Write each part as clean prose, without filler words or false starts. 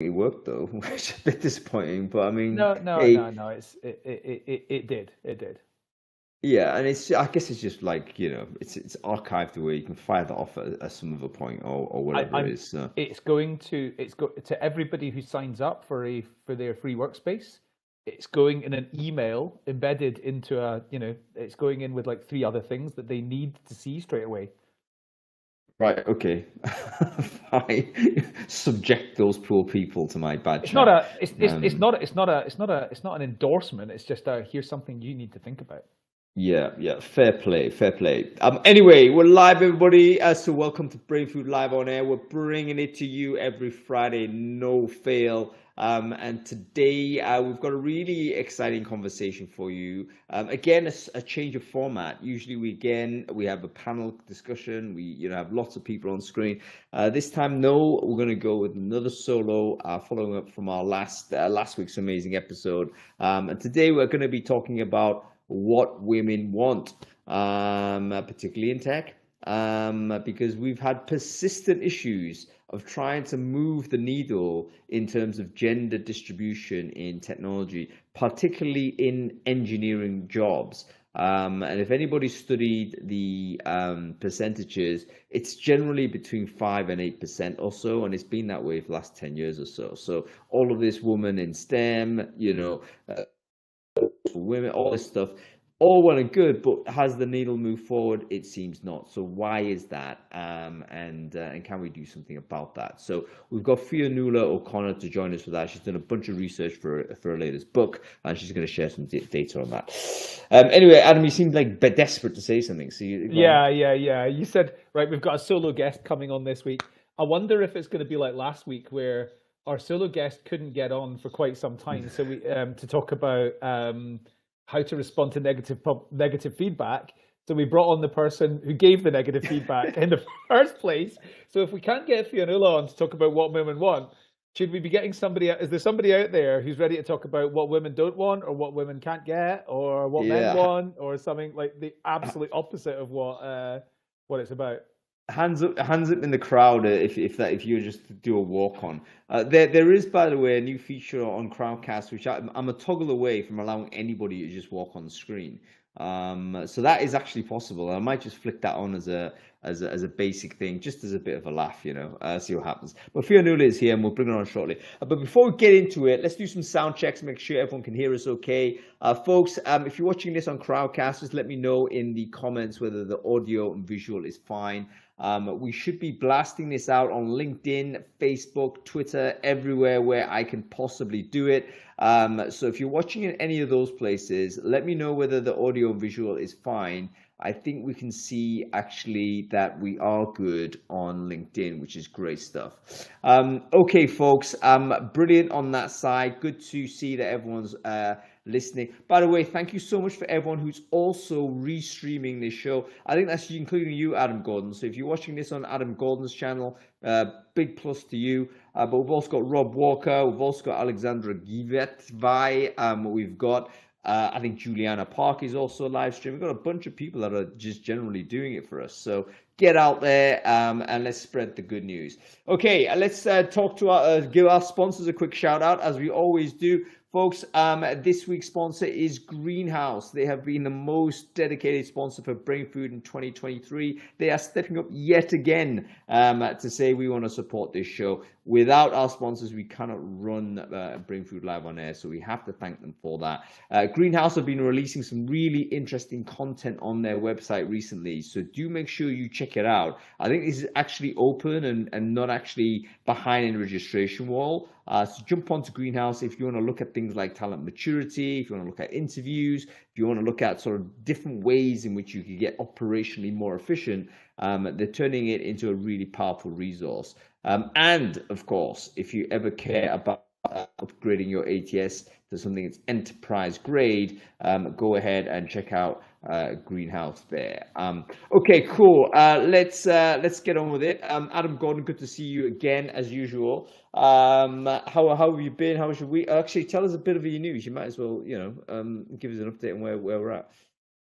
it worked though, which is a bit disappointing. But I mean, No, no, hey, no, no. It did. It did. yeah, and I guess it's just like it's archived away. You can fire that off at some other point or whatever it I'm. is. So. It's going to. It's go to everybody who signs up for their free workspace. It's going in an email embedded into a. It's going in with like three other things that they need to see straight away. Right, okay. Fine. Subject those poor people to my bad It's not chat. a. It's Um, not. It's not a. It's not a. It's not an endorsement. It's just a. Here's something you need to think about. yeah, yeah, fair play, fair play. Anyway, we're live, everybody. So welcome to Brain Food Live on Air. We're bringing it to you every Friday, no fail. And today we've got a really exciting conversation for you. Again, a change of format. Usually, we have a panel discussion. We have lots of people on screen. This time, no, we're going to go with another solo, following up from our last week's amazing episode. And today we're going to be talking about what women want, particularly in tech, because we've had persistent issues of trying to move the needle in terms of gender distribution in technology, particularly in engineering jobs. And if anybody studied the percentages, it's generally between 5 and 8% or so, and it's been that way for the last 10 years or so. So all of this woman in STEM, for women, all this stuff, all well and good, but has the needle moved forward? It seems not. So why is that? And can we do something about that? So we've got Fionnuala O'Connor to join us for that. She's done a bunch of research for her latest book, and she's going to share some data on that. Anyway, Adam, you seem like desperate to say something. So you go on. Yeah, yeah, yeah. You said, right, we've got a solo guest coming on this week. I wonder if it's going to be like last week where our solo guest couldn't get on for quite some time. So we to talk about how to respond to negative feedback. So we brought on the person who gave the negative feedback in the first place. So if we can't get Fionnuala on to talk about what women want, should we be getting somebody? Is there somebody out there who's ready to talk about what women don't want, or what women can't get, or what men Yeah. want, or something like the absolute opposite of what it's about? Hands up in the crowd if you just do a walk on. There is, by the way, a new feature on Crowdcast which I'm a toggle away from allowing anybody to just walk on the screen. So that is actually possible. I might just flick that on as a basic thing, just as a bit of a laugh, see what happens. But Fionnuala is here, and we'll bring her on shortly. But before we get into it, let's do some sound checks, make sure everyone can hear us okay. Folks, if you're watching this on Crowdcast, just let me know in the comments whether the audio and visual is fine. We should be blasting this out on LinkedIn, Facebook, Twitter, everywhere where I can possibly do it. So if you're watching in any of those places, let me know whether the audio and visual is fine. I think we can see actually that we are good on LinkedIn, which is great stuff. Okay, folks, brilliant on that side. Good to see that everyone's listening. By the way, thank you so much for everyone who's also restreaming this show. I think that's including you, Adam Gordon. So if you're watching this on Adam Gordon's channel, big plus to you. But we've also got Rob Walker. We've also got Alexandra Givetvai. We've got I think Juliana Park is also live streaming. We've got a bunch of people that are just generally doing it for us. So get out there and let's spread the good news. Okay, let's give our sponsors a quick shout out as we always do. Folks, this week's sponsor is Greenhouse. They have been the most dedicated sponsor for Brain Food in 2023. They are stepping up yet again to say we want to support this show. Without our sponsors, we cannot run Brain Food Live on air, so we have to thank them for that. Greenhouse have been releasing some really interesting content on their website recently, so do make sure you check it out. I think this is actually open and not actually behind any registration wall. So jump onto Greenhouse if you want to look at things like talent maturity, if you want to look at interviews, if you want to look at sort of different ways in which you could get operationally more efficient. They're turning it into a really powerful resource. And of course, if you ever care about upgrading your ATS to something that's enterprise grade, go ahead and check out Greenhouse there. Okay, cool. Let's get on with it. Adam Gordon, good to see you again as usual. How have you been? How was your week? Actually, tell us a bit of your news. You might as well, give us an update on where we're at.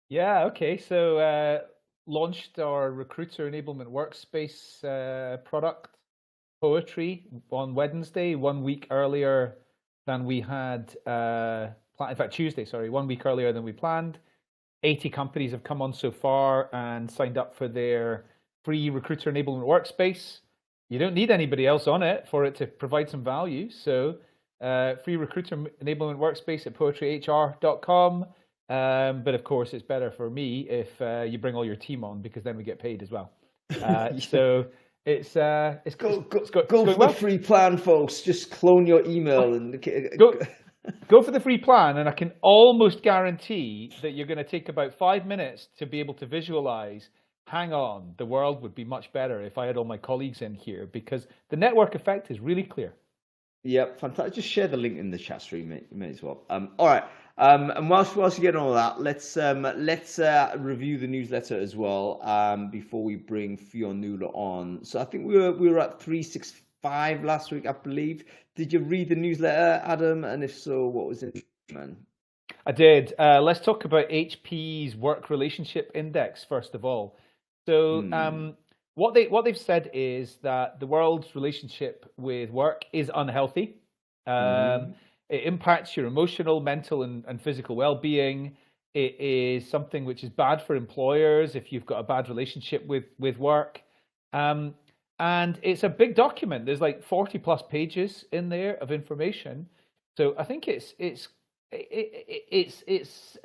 Yeah. Okay. So launched our recruiter enablement workspace product. poetry on Wednesday, 1 week earlier than we had. In fact, Tuesday, sorry, 1 week earlier than we planned. 80 companies have come on so far and signed up for their free recruiter enablement workspace. You don't need anybody else on it for it to provide some value. So free recruiter enablement workspace at poetryhr.com. But of course, it's better for me if you bring all your team on, because then we get paid as well. So it's Go going for the well. free plan, folks. Just clone your email and Go for the free plan, and I can almost guarantee that you're going to take about 5 minutes to be able to visualize. Hang on, the world would be much better if I had all my colleagues in here, because the network effect is really clear. Yep, fantastic. Just share the link in the chat stream, mate. You may as well. All right. And whilst you get all that, let's review the newsletter as well. Before we bring Fionnuala on. So I think we were at 365 last week, I believe. Did you read the newsletter, Adam? And if so, what was it, man? I did. Let's talk about HP's work relationship index first of all. So what they've said is that the world's relationship with work is unhealthy. It impacts your emotional, mental, and physical well-being. It is something which is bad for employers if you've got a bad relationship with work. And it's a big document. There's like 40 plus pages in there of information. So I think it's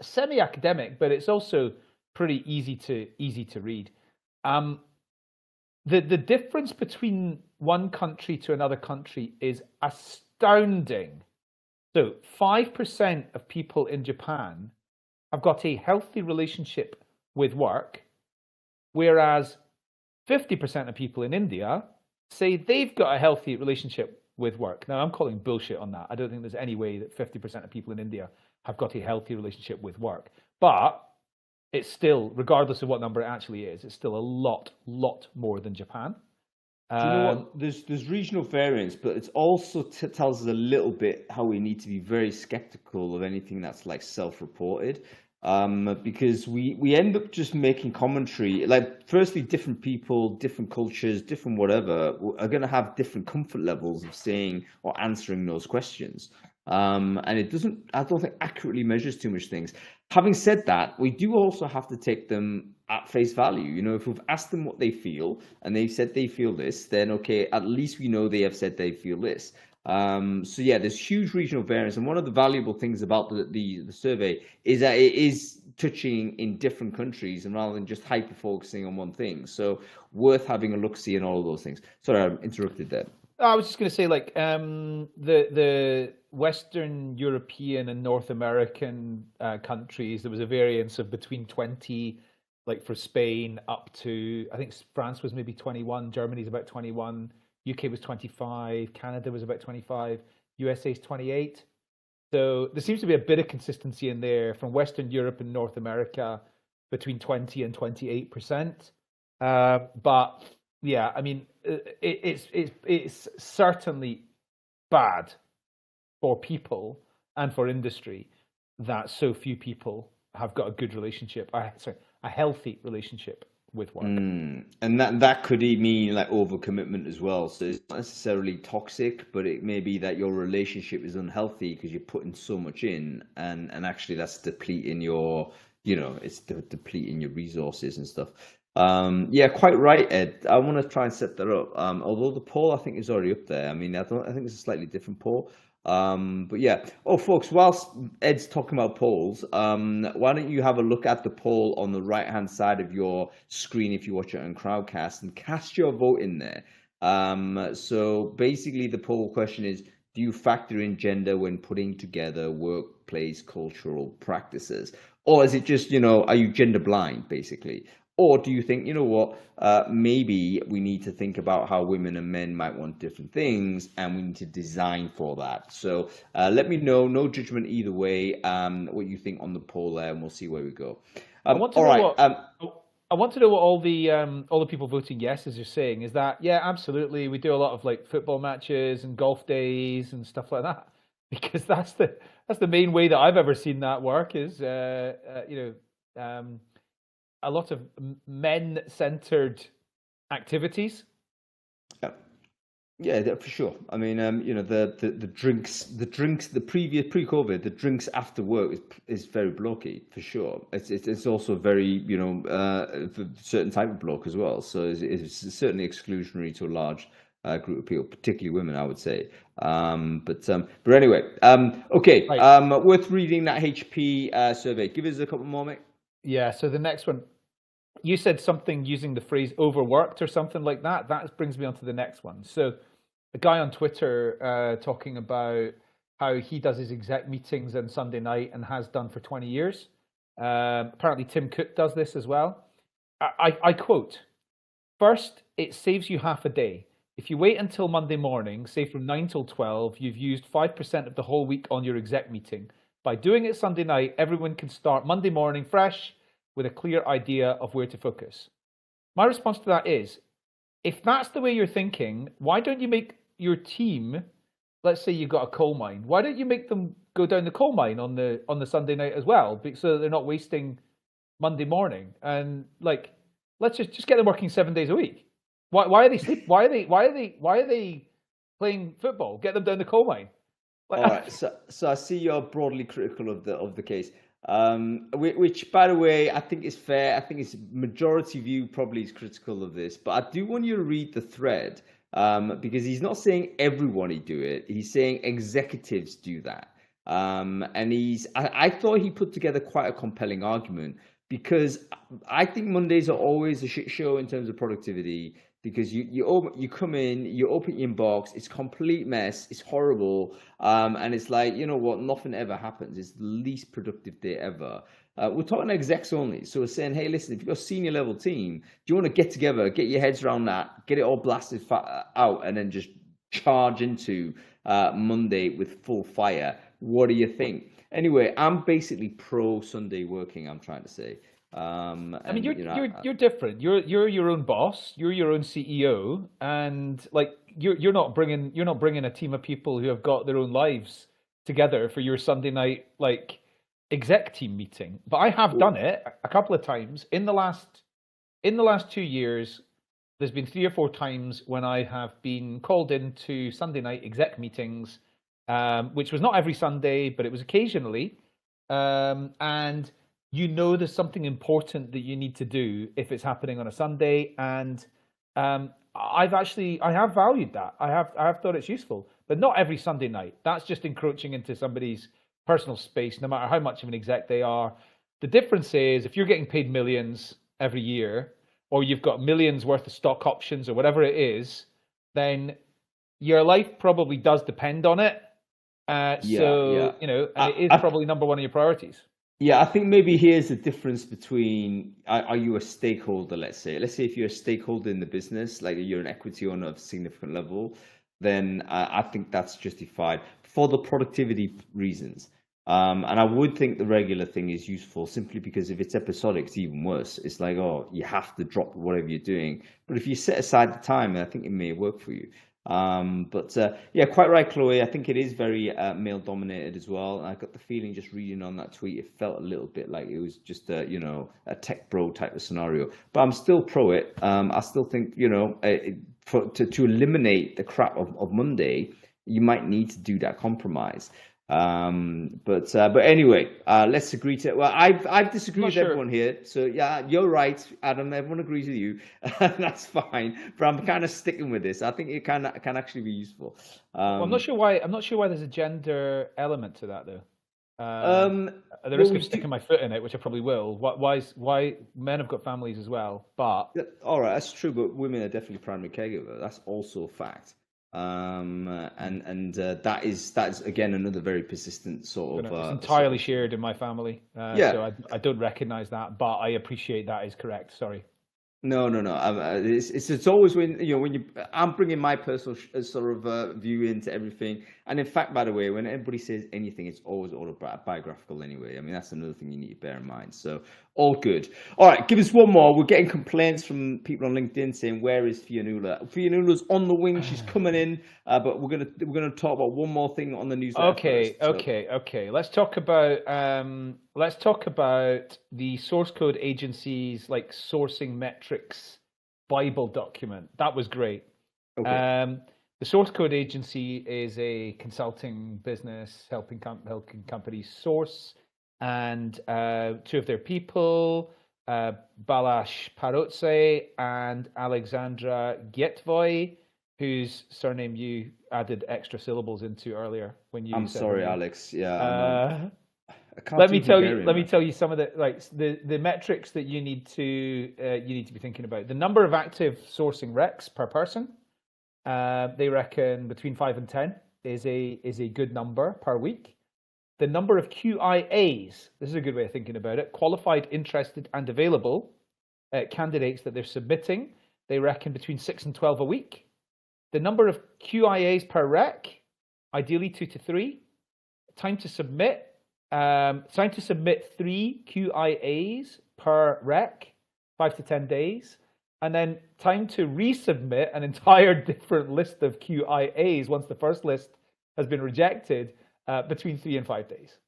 semi-academic, but it's also pretty easy to read. The difference between one country to another country is astounding. So 5% of people in Japan have got a healthy relationship with work, whereas 50% of people in India say they've got a healthy relationship with work. Now, I'm calling bullshit on that. I don't think there's any way that 50% of people in India have got a healthy relationship with work. But it's still, regardless of what number it actually is, it's still a lot more than Japan. Do you know what? There's regional variance, but it also tells us a little bit how we need to be very skeptical of anything that's like self-reported. Because we end up just making commentary. Like, firstly, different people, different cultures, different whatever are going to have different comfort levels of saying or answering those questions. And it doesn't, I don't think, accurately measures too much things. Having said that, we do also have to take them at face value. You know, if we've asked them what they feel and they've said they feel this, then okay, at least we know they have said they feel this. So yeah, there's huge regional variance, and one of the valuable things about the survey is that it is touching in different countries, and rather than just hyper focusing on one thing. So worth having a look see in all of those things. Sorry, I interrupted there. I was just going to say, like, the Western European and North American countries, there was a variance of between 20, like for Spain, up to, I think France was maybe 21, Germany's about 21. UK was 25, Canada was about 25, USA's 28. So there seems to be a bit of consistency in there from Western Europe and North America between 20 and 28%. But yeah, I mean, it's certainly bad for people and for industry that so few people have got a good relationship, a healthy relationship with work. And that could mean like overcommitment as well. So it's not necessarily toxic, but it may be that your relationship is unhealthy because you're putting so much in, and actually that's depleting your, you know, it's depleting your resources and stuff. Yeah, quite right, Ed. I want to try and set that up. Although the poll I think is already up there. I mean, I think it's a slightly different poll. But yeah. Oh, folks, whilst Ed's talking about polls, why don't you have a look at the poll on the right-hand side of your screen if you watch it on Crowdcast, and cast your vote in there. So basically the poll question is, do you factor in gender when putting together workplace cultural practices? Or is it just, you know, are you gender blind, basically? Or do you think, you know what, maybe we need to think about how women and men might want different things, and we need to design for that? So let me know, no judgment either way, what you think on the poll there, and we'll see where we go. I want to know what all the people voting yes are saying. Is that, yeah, absolutely, we do a lot of like football matches and golf days and stuff like that, because that's the main way that I've ever seen that work is a lot of men-centered activities. Yeah. Yeah, for sure. I mean, the drinks, the previous pre-COVID, the drinks after work is very blokey for sure. It's also very, for certain type of bloke as well. So it's certainly exclusionary to a large group of people, particularly women, I would say. But anyway, okay. Right. Worth reading that HP survey. Give us a couple more, mate. Yeah. So the next one, you said something using the phrase overworked or something like that. That brings me on to the next one. So a guy on Twitter talking about how he does his exec meetings on Sunday night and has done for 20 years. Apparently Tim Cook does this as well. I quote, "First, it saves you half a day. If you wait until Monday morning, say from 9 till 12, you've used 5% of the whole week on your exec meeting. By doing it Sunday night, everyone can start Monday morning fresh with a clear idea of where to focus." My response to that is, if that's the way you're thinking, why don't you make your team, let's say you've got a coal mine, why don't you make them go down the coal mine on the Sunday night as well, so that they're not wasting Monday morning? And like, let's just get them working 7 days a week. Why are they sleep? Why are they playing football? Get them down the coal mine. Like, All right, so I see you're broadly critical of the case, which, by the way, I think is fair. I think it's majority view probably is critical of this, but I do want you to read the thread, because he's not saying everybody do it. He's saying executives do that, and I thought he put together quite a compelling argument, because I think Mondays are always a shit show in terms of productivity. Because you come in, you open your inbox, it's complete mess, it's horrible, and it's like, you know what, nothing ever happens. It's the least productive day ever. We're talking execs only, so we're saying, hey, listen, if you've got a senior level team, do you want to get together, get your heads around that, get it all blasted out, and then just charge into Monday with full fire? What do you think? Anyway, I'm basically pro Sunday working, I'm trying to say. I mean, And you're different. You're your own boss. You're your own CEO, and like you're not bringing a team of people who have got their own lives together for your Sunday night like exec team meeting. But I have done it a couple of times in the last 2 years. There's been 3 or 4 times when I have been called into Sunday night exec meetings, which was not every Sunday, but it was occasionally, and there's something important that you need to do if it's happening on a Sunday, and I have valued that. I have thought it's useful, but not every Sunday night. That's just encroaching into somebody's personal space, no matter how much of an exec they are. The difference is if you're getting paid millions every year, or you've got millions worth of stock options or whatever it is, then your life probably does depend on it. yeah. And it is I probably number one of your priorities. Yeah, I think maybe here's the difference between are you a stakeholder, let's say. Let's say if you're a stakeholder in the business, like you're an equity owner of a significant level, then I think that's justified for the productivity reasons. And I would think the regular thing is useful simply because if it's episodic, it's even worse. It's like, oh, you have to drop whatever you're doing. But if you set aside the time, I think it may work for you. Yeah, quite right, Chloe. I think it is very male dominated as well. And I got the feeling just reading on that tweet, it felt a little bit like it was just a tech bro type of scenario. But I'm still pro it. I still think to eliminate the crap of Monday, you might need to do that compromise. But anyway, let's agree to. Well, I've disagreed with everyone here, so yeah, you're right, Adam. Everyone agrees with you. That's fine. But I'm kind of sticking with this. I think it can actually be useful. Well, I'm not sure why. I'm not sure why there's a gender element to that, though. At the risk of sticking my foot in it, which I probably will. Why men have got families as well, but all right, that's true. But women are definitely primary caregiver. That's also a fact. That is again another very persistent sort of. It's entirely shared in my family. Yeah. So I don't recognise that, but I appreciate that is correct. Sorry. No. It's always when I'm bringing my personal sort of view into everything. And in fact, by the way, when anybody says anything, it's always autobiographical anyway. I mean, that's another thing you need to bear in mind. So all good. All right, give us one more. We're getting complaints from people on LinkedIn saying, "Where is Fionnuala?" Fionnuala's on the wing. She's coming in. But we're gonna talk about one more thing on the newsletter. Okay. Let's talk about the source code agency's sourcing metrics Bible document. That was great. Okay. The Source Code Agency is a consulting business helping companies source, and two of their people, Balázs Parotse and Alexandra Gietvoy, whose surname you added extra syllables into earlier when you I'm said sorry, her name. Alex. Yeah, I can't Let do me tell you. Bulgarian, Let me man. tell you some of the metrics that you need to be thinking about. The number of active sourcing recs per person. They reckon between 5 and 10 is a good number per week. The number of QIAs. This is a good way of thinking about it. Qualified, interested, and available candidates that they're submitting. They reckon between 6 and 12 a week. The number of QIAs per rec, ideally 2 to 3. Time to submit. Time to submit 3 QIAs per rec, 5 to 10 days. And then time to resubmit an entire different list of QIAs once the first list has been rejected, between 3 and 5 days.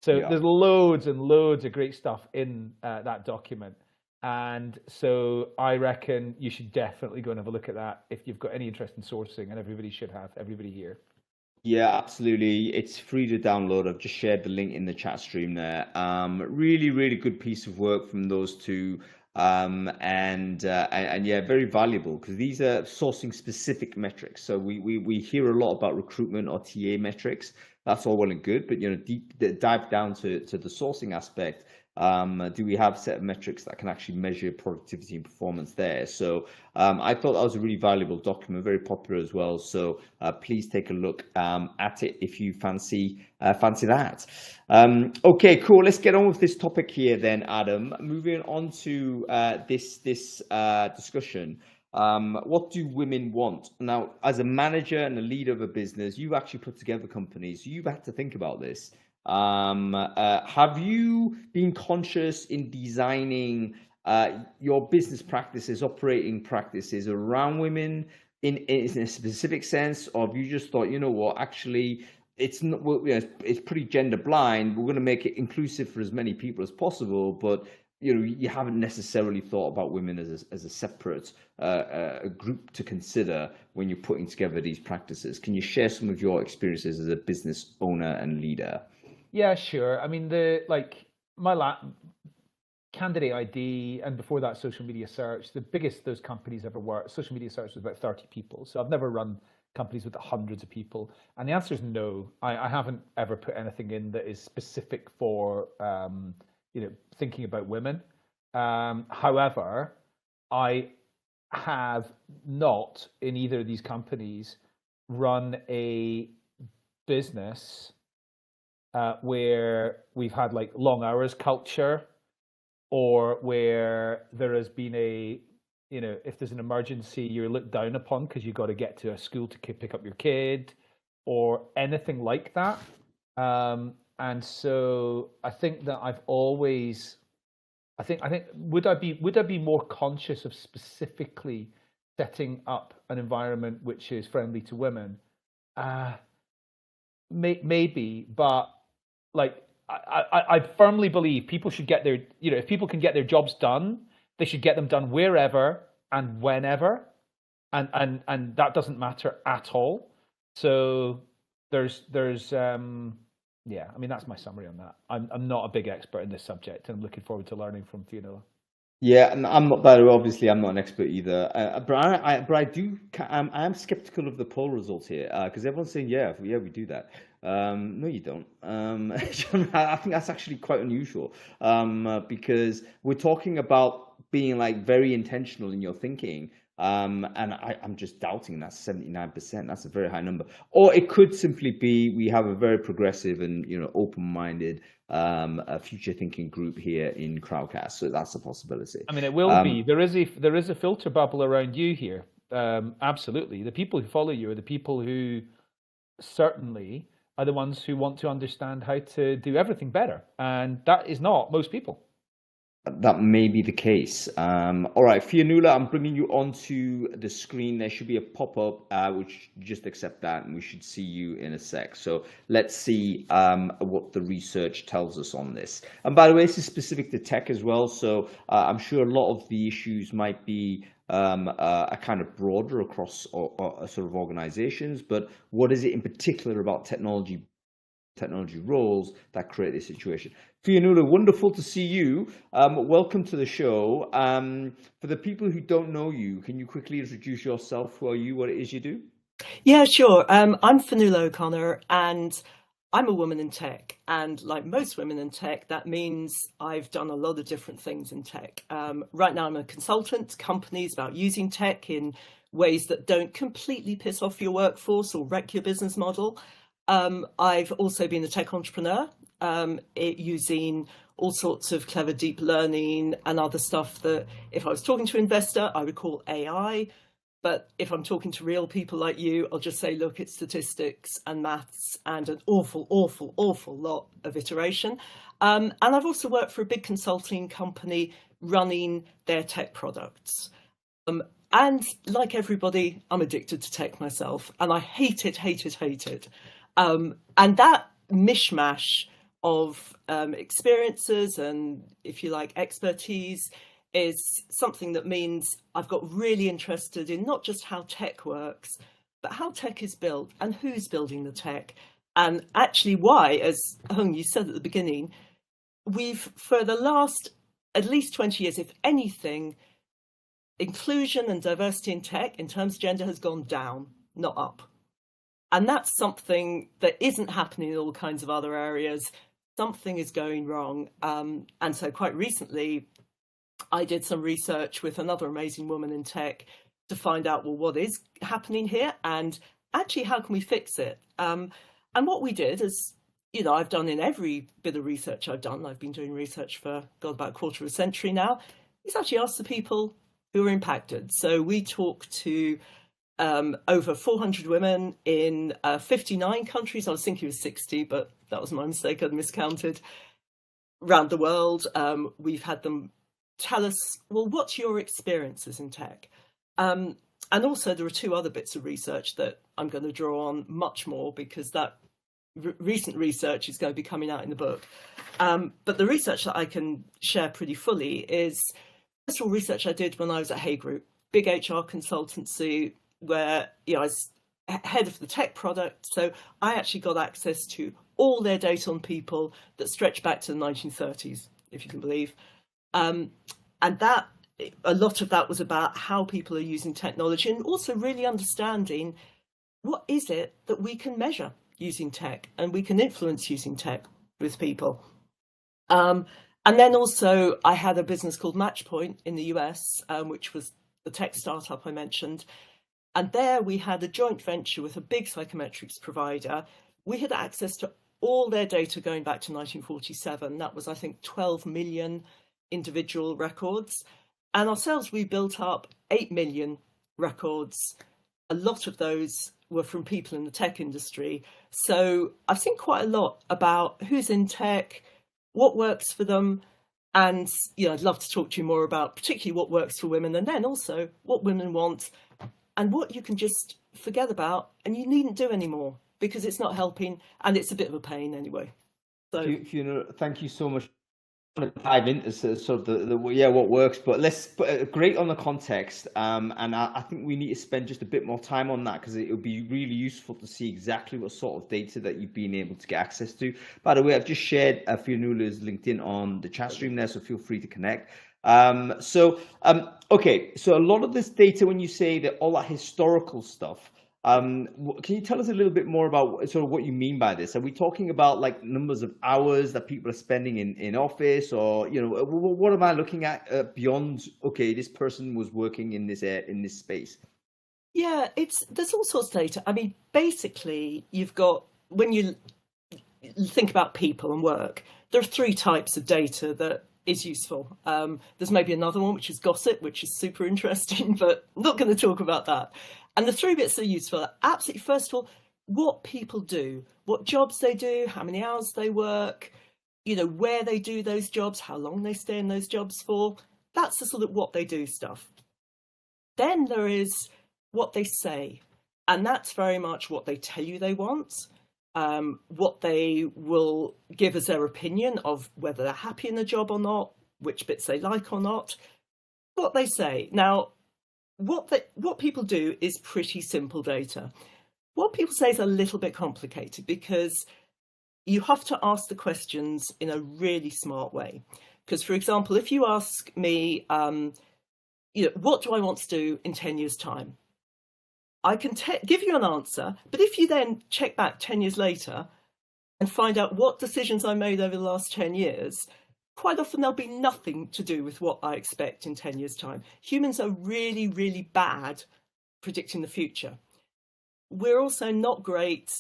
So Yeah. there's loads and loads of great stuff in that document. And so I reckon you should definitely go and have a look at that if you've got any interest in sourcing, and everybody should have, everybody here. Yeah, absolutely. It's free to download. I've just shared the link in the chat stream there. Really, really good piece of work from those two. And yeah, very valuable because these are sourcing specific metrics. So we hear a lot about recruitment or TA metrics. That's all well and good, but dive down to the sourcing aspect. Do we have a set of metrics that can actually measure productivity and performance there? So I thought that was a really valuable document, very popular as well. So please take a look at it if you fancy that. Okay, cool. Let's get on with this topic here then, Adam. Moving on to this discussion. What do women want? Now, as a manager and a leader of a business, you've actually put together companies. So you've had to think about this. Have you been conscious in designing your business practices, operating practices around women in a specific sense, or have you just thought, you know what, actually, it's not, it's pretty gender blind. We're going to make it inclusive for as many people as possible, but you haven't necessarily thought about women as a separate group to consider when you're putting together these practices. Can you share some of your experiences as a business owner and leader? Yeah, sure. I mean, my Candidate ID, and before that, Social Media Search, the biggest those companies ever were. Social Media Search was about 30 people. So I've never run companies with hundreds of people. And the answer is no. I haven't ever put anything in that is specific for thinking about women. However, I have not in either of these companies run a business where we've had like long hours culture, or where there has been if there's an emergency, you're looked down upon because you've got to get to a school to pick up your kid, or anything like that. And so I think that I've always, I think would I be more conscious of specifically setting up an environment which is friendly to women? Maybe, but like I firmly believe people should get their, if people can get their jobs done, they should get them done wherever and whenever, and that doesn't matter at all. So there's yeah, I mean, that's my summary on that. I'm not a big expert in this subject, and I'm looking forward to learning from Fiona. Yeah, and I'm not that. Obviously, I'm not an expert either. But I am skeptical of the poll results here because everyone's saying, yeah, we do that. No, you don't. I think that's actually quite unusual because we're talking about being like very intentional in your thinking. And I'm just doubting that's 79%. That's a very high number. Or it could simply be we have a very progressive and open-minded, future-thinking group here in Crowdcast. So that's a possibility. I mean, it will be. There is a filter bubble around you here. Absolutely, the people who follow you are the people who certainly are the ones who want to understand how to do everything better, and that is not most people. That may be the case. All right, Fionnuala, I'm bringing you onto the screen. There should be a pop-up, which just accept that, and we should see you in a sec. So let's see what the research tells us on this. And by the way, this is specific to tech as well, so I'm sure a lot of the issues might be a kind of broader across sort of organizations, but what is it in particular about technology roles that create this situation? Fionnuala, wonderful to see you. Welcome to the show. For the people who don't know you, can you quickly introduce yourself? Who are you? What it is you do? Yeah, sure. I'm Fionnuala O'Connor, and I'm a woman in tech. And like most women in tech, that means I've done a lot of different things in tech. Right now, I'm a consultant to companies about using tech in ways that don't completely piss off your workforce or wreck your business model. I've also been a tech entrepreneur, using all sorts of clever deep learning and other stuff that if I was talking to an investor, I would call AI. But if I'm talking to real people like you, I'll just say, look, it's statistics and maths and an awful, awful, awful lot of iteration. And I've also worked for a big consulting company running their tech products. And like everybody, I'm addicted to tech myself, and I hate it, hate it, hate it. And that mishmash of experiences and, if you like, expertise is something that means I've got really interested in not just how tech works, but how tech is built and who's building the tech. And actually why, as Hung, you said at the beginning, we've, for the last at least 20 years, if anything, inclusion and diversity in tech in terms of gender has gone down, not up. And that's something that isn't happening in all kinds of other areas. Something is going wrong. And so quite recently, I did some research with another amazing woman in tech to find out, well, what is happening here? And actually, how can we fix it? And what we did is, you know, I've done in every bit of research I've done, I've been doing research for, God, about a quarter of a century now, is actually ask the people who are impacted. So we talked to over 400 women in 59 countries. I was thinking it was 60, but that was my mistake. I'd miscounted. Around the world, we've had them tell us, well, what's your experiences in tech? And also there are two other bits of research that I'm going to draw on much more, because that recent research is going to be coming out in the book. But the research that I can share pretty fully is, first of all, research I did when I was at Hay Group, big HR consultancy, where, you know, I was head of the tech product. So I actually got access to all their data on people that stretch back to the 1930s, if you can believe. And that, a lot of that was about how people are using technology, and also really understanding what is it that we can measure using tech and we can influence using tech with people. And then also I had a business called Matchpoint in the US, which was the tech startup I mentioned. And there we had a joint venture with a big psychometrics provider. We had access to all their data going back to 1947. That was, I think, 12 million individual records. And ourselves, we built up 8 million records. A lot of those were from people in the tech industry. So I've seen quite a lot about who's in tech, what works for them. And, you know, I'd love to talk to you more about particularly what works for women, and then also what women want and what you can just forget about and you needn't do anymore because it's not helping and it's a bit of a pain anyway. So, Thank you so much. To dive into sort of the what works, but let's put great on the context, and I think we need to spend just a bit more time on that, because it would be really useful to see exactly what sort of data that you've been able to get access to. By the way, I've just shared Fionnuala's LinkedIn on the chat stream there, so feel free to connect. Okay, so a lot of this data, when you say that all that historical stuff, can you tell us a little bit more about sort of what you mean by this? Are we talking about like numbers of hours that people are spending in office, or, you know, what am I looking at beyond, okay, this person was working in this space? Yeah, there's all sorts of data. I mean, basically, you've got, when you think about people and work, there are 3 types of data that is useful. There's maybe another one, which is gossip, which is super interesting, but I'm not going to talk about that. And the 3 bits that are useful are absolutely, first of all, what people do, what jobs they do, how many hours they work, where they do those jobs, how long they stay in those jobs for. That's the sort of what they do stuff. Then there is what they say, and that's very much what they tell you they want, what they will give as their opinion of whether they're happy in the job or not, which bits they like or not, what they say. Now, what people do is pretty simple data. What people say is a little bit complicated because you have to ask the questions in a really smart way. Because, for example, if you ask me, what do I want to do in 10 years' time? I can give you an answer, but if you then check back 10 years later and find out what decisions I made over the last 10 years, quite often there'll be nothing to do with what I expect in 10 years' time. Humans are really, really bad predicting the future. We're also not great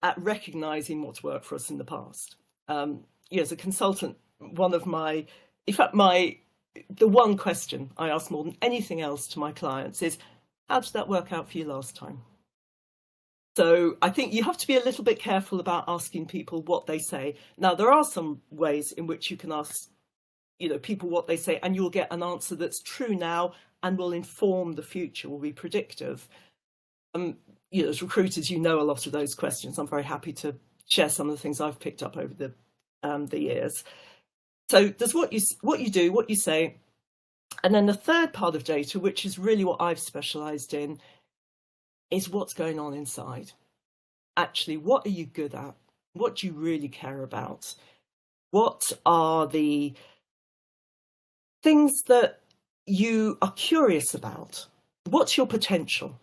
at recognizing what's worked for us in the past. As a consultant, the one question I ask more than anything else to my clients is, how did that work out for you last time? So I think you have to be a little bit careful about asking people what they say. Now, there are some ways in which you can ask, people what they say, and you'll get an answer that's true now and will inform the future, will be predictive. As recruiters, a lot of those questions. I'm very happy to share some of the things I've picked up over the years. So there's what you do, what you say, and then the third part of data, which is really what I've specialised in, is what's going on inside. Actually, what are you good at? What do you really care about? What are the things that you are curious about? What's your potential?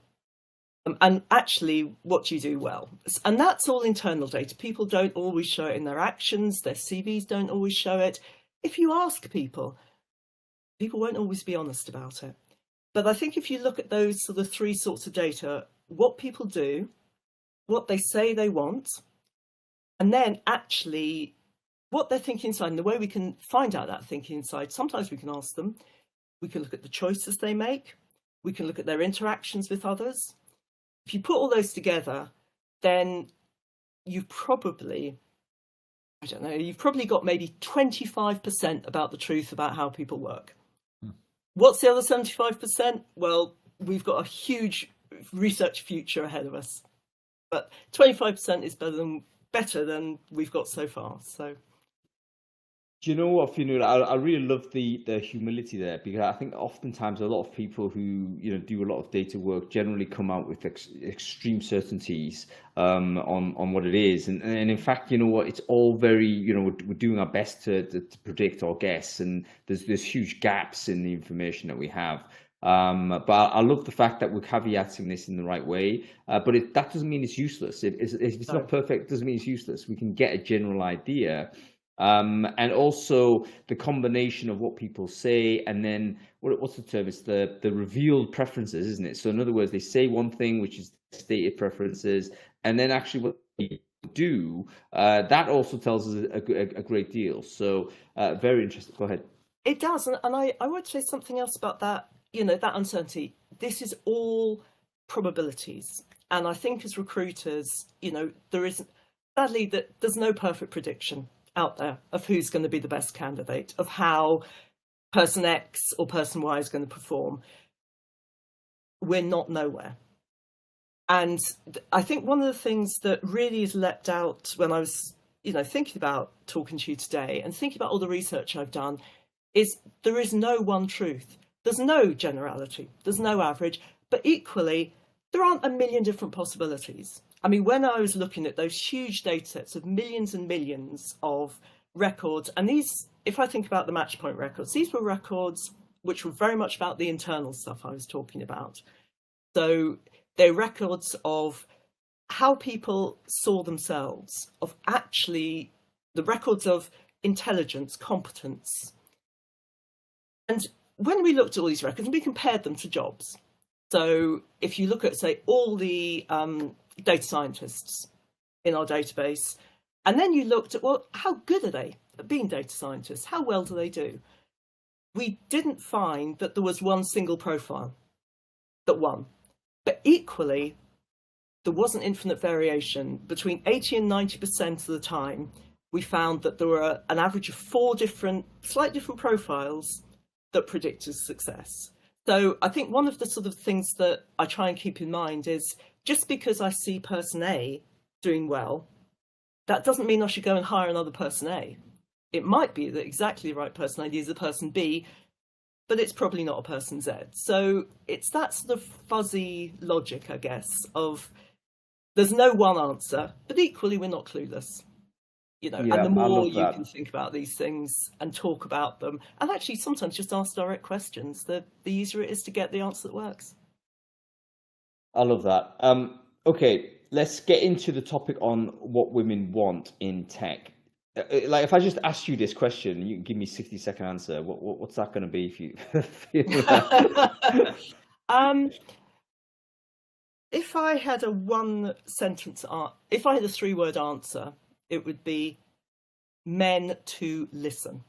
And actually, what do you do well? And that's all internal data. People don't always show it in their actions. Their CVs don't always show it. If you ask people won't always be honest about it. But I think if you look at those sort of three sorts of data, what people do, what they say they want, and then actually what they're thinking inside, and the way we can find out that thinking inside, sometimes we can ask them, we can look at the choices they make, we can look at their interactions with others. If you put all those together, then you've probably got maybe 25% about the truth about how people work. What's the other 75%? Well, we've got a huge research future ahead of us, but 25% is better than we've got so far. So, do you know what, Fionnuala? I really love the humility there, because I think oftentimes a lot of people who do a lot of data work generally come out with extreme certainties on what it is, and in fact, it's all very we're doing our best to predict or guess, and there's huge gaps in the information that we have. But I love the fact that we're caveating this in the right way. But that doesn't mean it's useless. If it's not perfect, it doesn't mean it's useless. We can get a general idea. And also the combination of what people say, and then what's the term? It's the revealed preferences, isn't it? So in other words, they say one thing, which is stated preferences, and then actually what they do, that also tells us a great deal. So very interesting. Go ahead. It does, and I would say something else about that. That uncertainty. This is all probabilities, and I think as recruiters, there's no perfect prediction out there of who's going to be the best candidate, of how person X or person Y is going to perform. We're not nowhere. And I think one of the things that really has leapt out when I was, thinking about talking to you today and thinking about all the research I've done is there is no one truth. There's no generality. There's no average. But equally, there aren't a million different possibilities. I mean, when I was looking at those huge data sets of millions and millions of records, and these, if I think about the Matchpoint records, these were records which were very much about the internal stuff I was talking about. So they're records of how people saw themselves, of actually the records of intelligence, competence. And when we looked at all these records, we compared them to jobs. So if you look at, say, all the data scientists in our database, and then you looked at, well, how good are they at being data scientists? How well do they do? We didn't find that there was one single profile that won. But equally, there wasn't infinite variation. Between 80 and 90% of the time, we found that there were an average of 4 slightly different profiles that predicted success. So I think one of the sort of things that I try and keep in mind is, just because I see person A doing well, that doesn't mean I should go and hire another person A. It might be that exactly the right person I need is a person B, but it's probably not a person Z. So it's that sort of fuzzy logic, I guess, of there's no one answer, but equally we're not clueless. Yeah, And the I more love you that. can think about these things and talk about them, and actually sometimes just ask direct questions, the easier it is to get the answer that works. I love that. Okay, let's get into the topic on what women want in tech. Like, if I just asked you this question, you can give me 60-second answer. What's that going to be if you feel that? If I had a if I had a 3-word answer, it would be men to listen.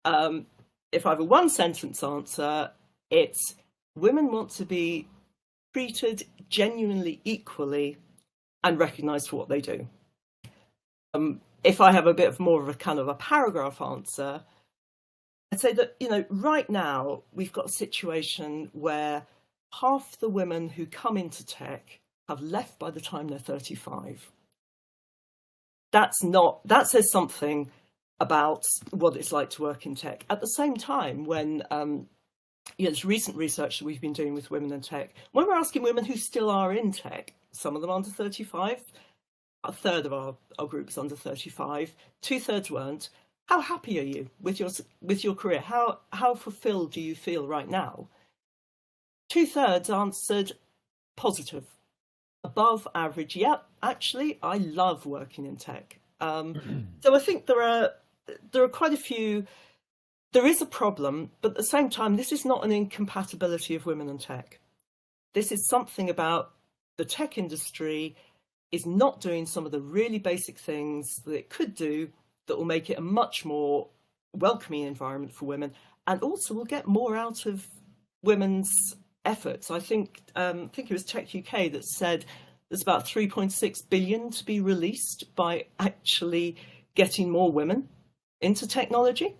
If I have a 1-sentence answer, it's women want to be treated genuinely equally and recognised for what they do. If I have a bit more of a kind of a paragraph answer, I'd say that, right now we've got a situation where half the women who come into tech have left by the time they're 35. That says something about what it's like to work in tech. At the same time, when there's recent research that we've been doing with women in tech, when we're asking women who still are in tech, some of them under 35, a third of our group is under 35, 2/3 weren't. How happy are you with your career? How fulfilled do you feel right now? 2/3 answered positive, above average. Yeah, actually, I love working in tech. So I think there are quite a few. There is a problem, but at the same time, this is not an incompatibility of women and tech. This is something about the tech industry is not doing some of the really basic things that it could do that will make it a much more welcoming environment for women, and also will get more out of women's efforts. I think it was Tech UK that said there's about 3.6 billion to be released by actually getting more women into technology.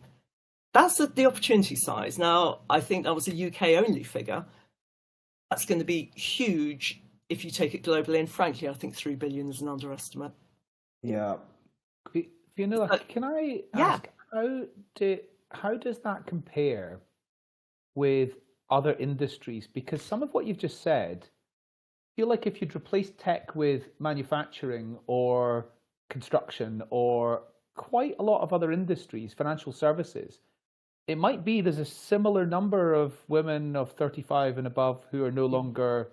That's the opportunity size. Now, I think that was a UK only figure. That's going to be huge if you take it globally, and frankly, I think 3 billion is an underestimate. Yeah. Fiona, can I ask, how does that compare with other industries? Because some of what you've just said, I feel like if you'd replace tech with manufacturing or construction or quite a lot of other industries, financial services, it might be there's a similar number of women of 35 and above who are no longer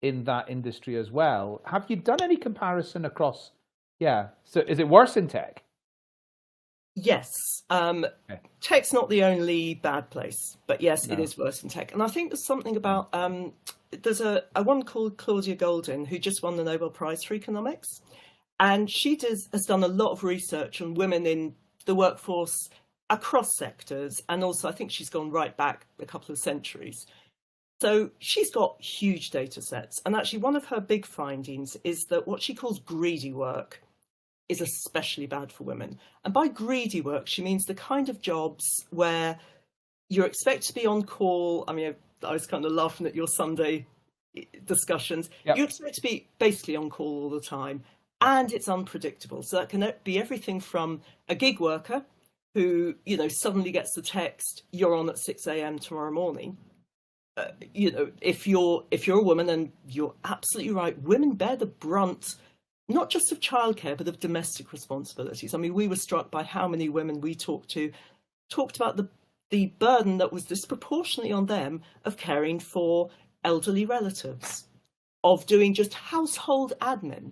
in that industry as well. Have you done any comparison across? Yeah. So is it worse in tech? Yes. Tech's not the only bad place, but yes, it is worse in tech. And I think there's something about, there's a one called Claudia Goldin who just won the Nobel Prize for Economics. And she has done a lot of research on women in the workforce across sectors. And also, I think she's gone right back a couple of centuries. So she's got huge data sets. And actually, one of her big findings is that what she calls greedy work is especially bad for women. And by greedy work, she means the kind of jobs where you're expected to be on call. I mean, I was kind of laughing at your Sunday discussions. Yep. You expect to be basically on call all the time, and it's unpredictable. So that can be everything from a gig worker who, suddenly gets the text, you're on at 6 a.m. tomorrow morning. If you're a woman, and you're absolutely right, women bear the brunt, not just of childcare, but of domestic responsibilities. I mean, we were struck by how many women we talked about the burden that was disproportionately on them of caring for elderly relatives, of doing just household admin.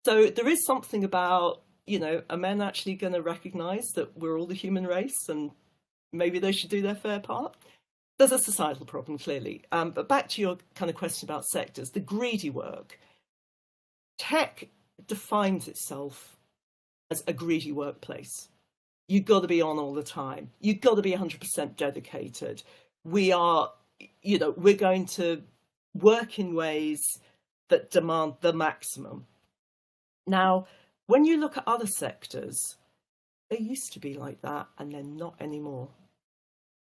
So there is something about, are men actually going to recognise that we're all the human race and maybe they should do their fair part? There's a societal problem, clearly. But back to your kind of question about sectors, the greedy work. Tech defines itself as a greedy workplace. You've got to be on all the time. You've got to be 100% dedicated. We're going to work in ways that demand the maximum. Now, when you look at other sectors, they used to be like that and they're not anymore.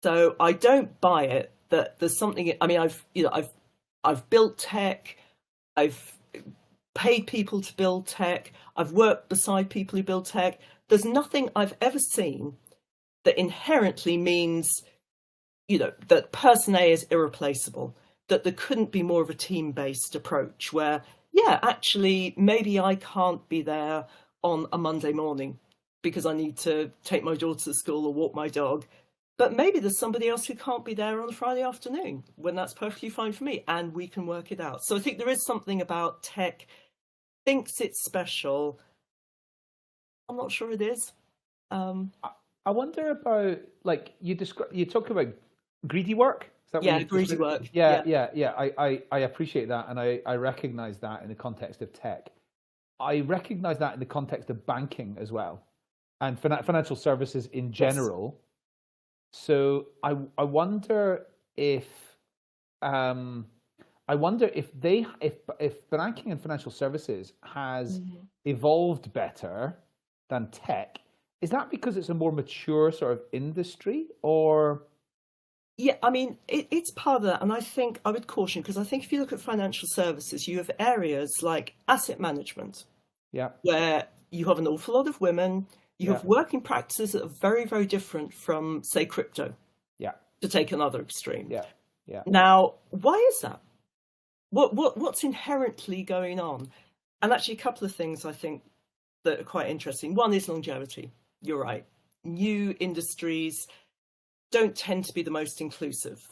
So I don't buy it that there's something. I mean, I've built tech, I've paid people to build tech, I've worked beside people who build tech. There's nothing I've ever seen that inherently means, that person A is irreplaceable, that there couldn't be more of a team-based approach where, yeah, actually, maybe I can't be there on a Monday morning because I need to take my daughter to school or walk my dog. But maybe there's somebody else who can't be there on a Friday afternoon when that's perfectly fine for me, and we can work it out. So I think there is something about tech thinks it's special. I'm not sure it is. I wonder about, like, you talk about greedy work. Is that Yeah, greedy work. Yeah. I appreciate that, and I recognize that in the context of tech. I recognize that in the context of banking as well, and financial services in general. Yes. So I wonder if if banking and financial services has evolved better than tech. Is that because it's a more mature sort of industry, or? Yeah, I mean, it's part of that. And I think I would caution, because I think if you look at financial services, you have areas like asset management, where you have an awful lot of women, you have working practices that are very, very different from, say, crypto, to take another extreme. Now, why is that? What's inherently going on? And actually, a couple of things I think that are quite interesting. One is longevity. You're right. New industries don't tend to be the most inclusive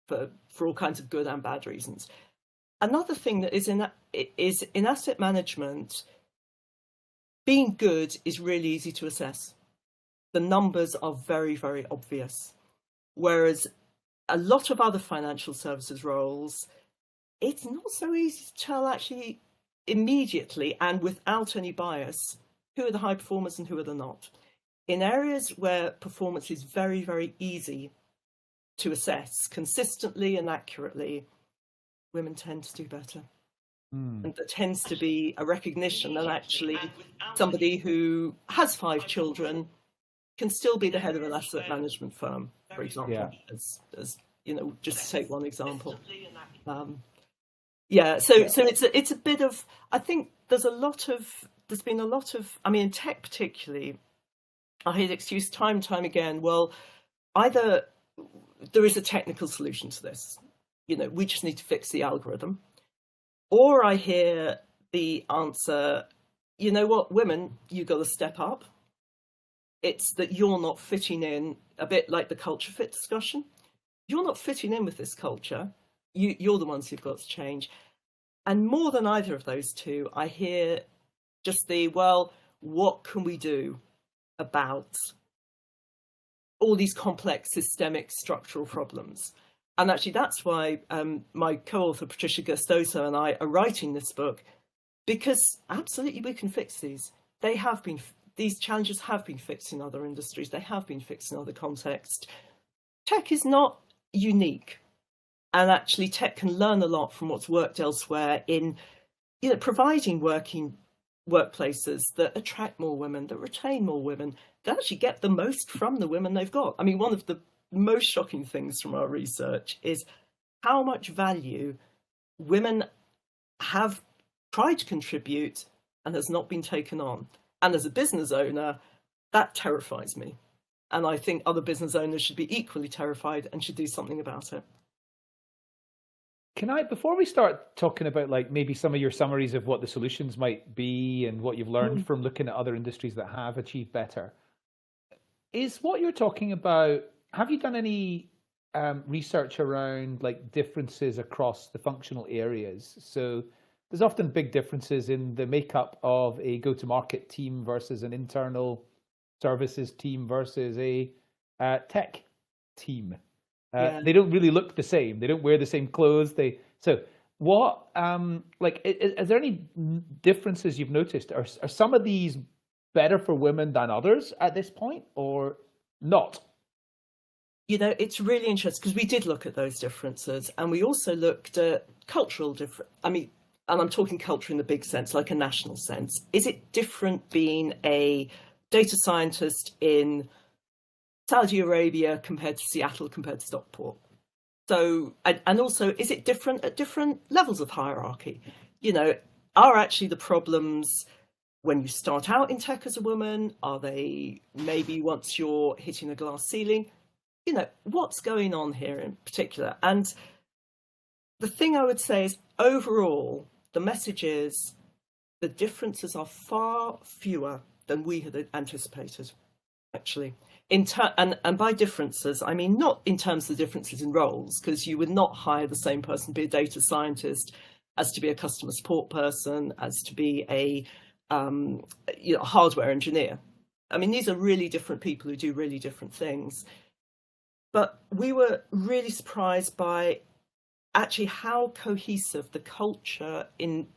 for all kinds of good and bad reasons. Another thing that is in asset management, being good is really easy to assess. The numbers are very, very obvious. Whereas a lot of other financial services roles, it's not so easy to tell actually immediately and without any bias who are the high performers and who are the not. In areas where performance is very, very easy to assess consistently and accurately, women tend to do better. And there tends to be a recognition that actually somebody who has 5 children can still be the head of an asset management firm, for example, as just to take one example. So it's a bit of, I think there's been a lot of, I mean, in tech particularly, I hear the excuse time and time again, well, either there is a technical solution to this, we just need to fix the algorithm. Or I hear the answer, you know what, women, you got to step up. It's that you're not fitting in, a bit like the culture fit discussion. You're not fitting in with this culture. You're the ones who've got to change. And more than either of those two, I hear just what can we do about all these complex systemic structural problems? And actually, that's why my co-author, Patricia Gustoso, and I are writing this book, because absolutely we can fix these. These challenges have been fixed in other industries. They have been fixed in other contexts. Tech is not unique. And actually, tech can learn a lot from what's worked elsewhere in providing workplaces that attract more women, that retain more women, that actually get the most from the women they've got. I mean, one of the most shocking things from our research is how much value women have tried to contribute and has not been taken on. And as a business owner, that terrifies me. And I think other business owners should be equally terrified and should do something about it. Can I, before we start talking about like maybe some of your summaries of what the solutions might be and what you've learned from looking at other industries that have achieved better, is what you're talking about, have you done any research around like differences across the functional areas? So there's often big differences in the makeup of a go-to-market team versus an internal services team versus a tech team. They don't really look the same. They don't wear the same clothes. Is there any differences you've noticed? Are some of these better for women than others at this point, or not? It's really interesting because we did look at those differences, and we also looked at cultural difference. I mean, and I'm talking culture in the big sense, like a national sense, is it different being a data scientist in Saudi Arabia compared to Seattle compared to Stockport? So, and also, is it different at different levels of hierarchy? Are actually the problems when you start out in tech as a woman? Are they maybe once you're hitting a glass ceiling? What's going on here in particular? And the thing I would say is, overall, the message is the differences are far fewer than we had anticipated, actually. And by differences, I mean not in terms of the differences in roles, because you would not hire the same person to be a data scientist as to be a customer support person, as to be a hardware engineer. I mean, these are really different people who do really different things. But we were really surprised by actually how cohesive the culture in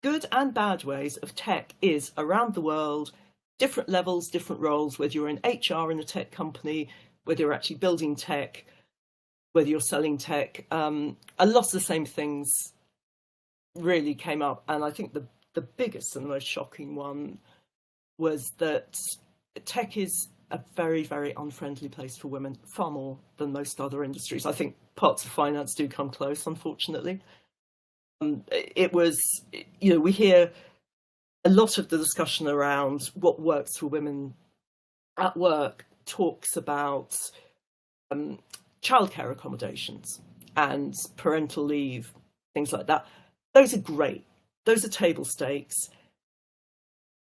good and bad ways of tech is around the world, different levels, different roles, whether you're in HR in a tech company, whether you're actually building tech, whether you're selling tech. A lot of the same things really came up. And I think the biggest and the most shocking one was that tech is a very, very unfriendly place for women, far more than most other industries. I think parts of finance do come close, unfortunately. It was, we hear a lot of the discussion around what works for women at work talks about childcare accommodations and parental leave, things like that. Those are great. Those are table stakes.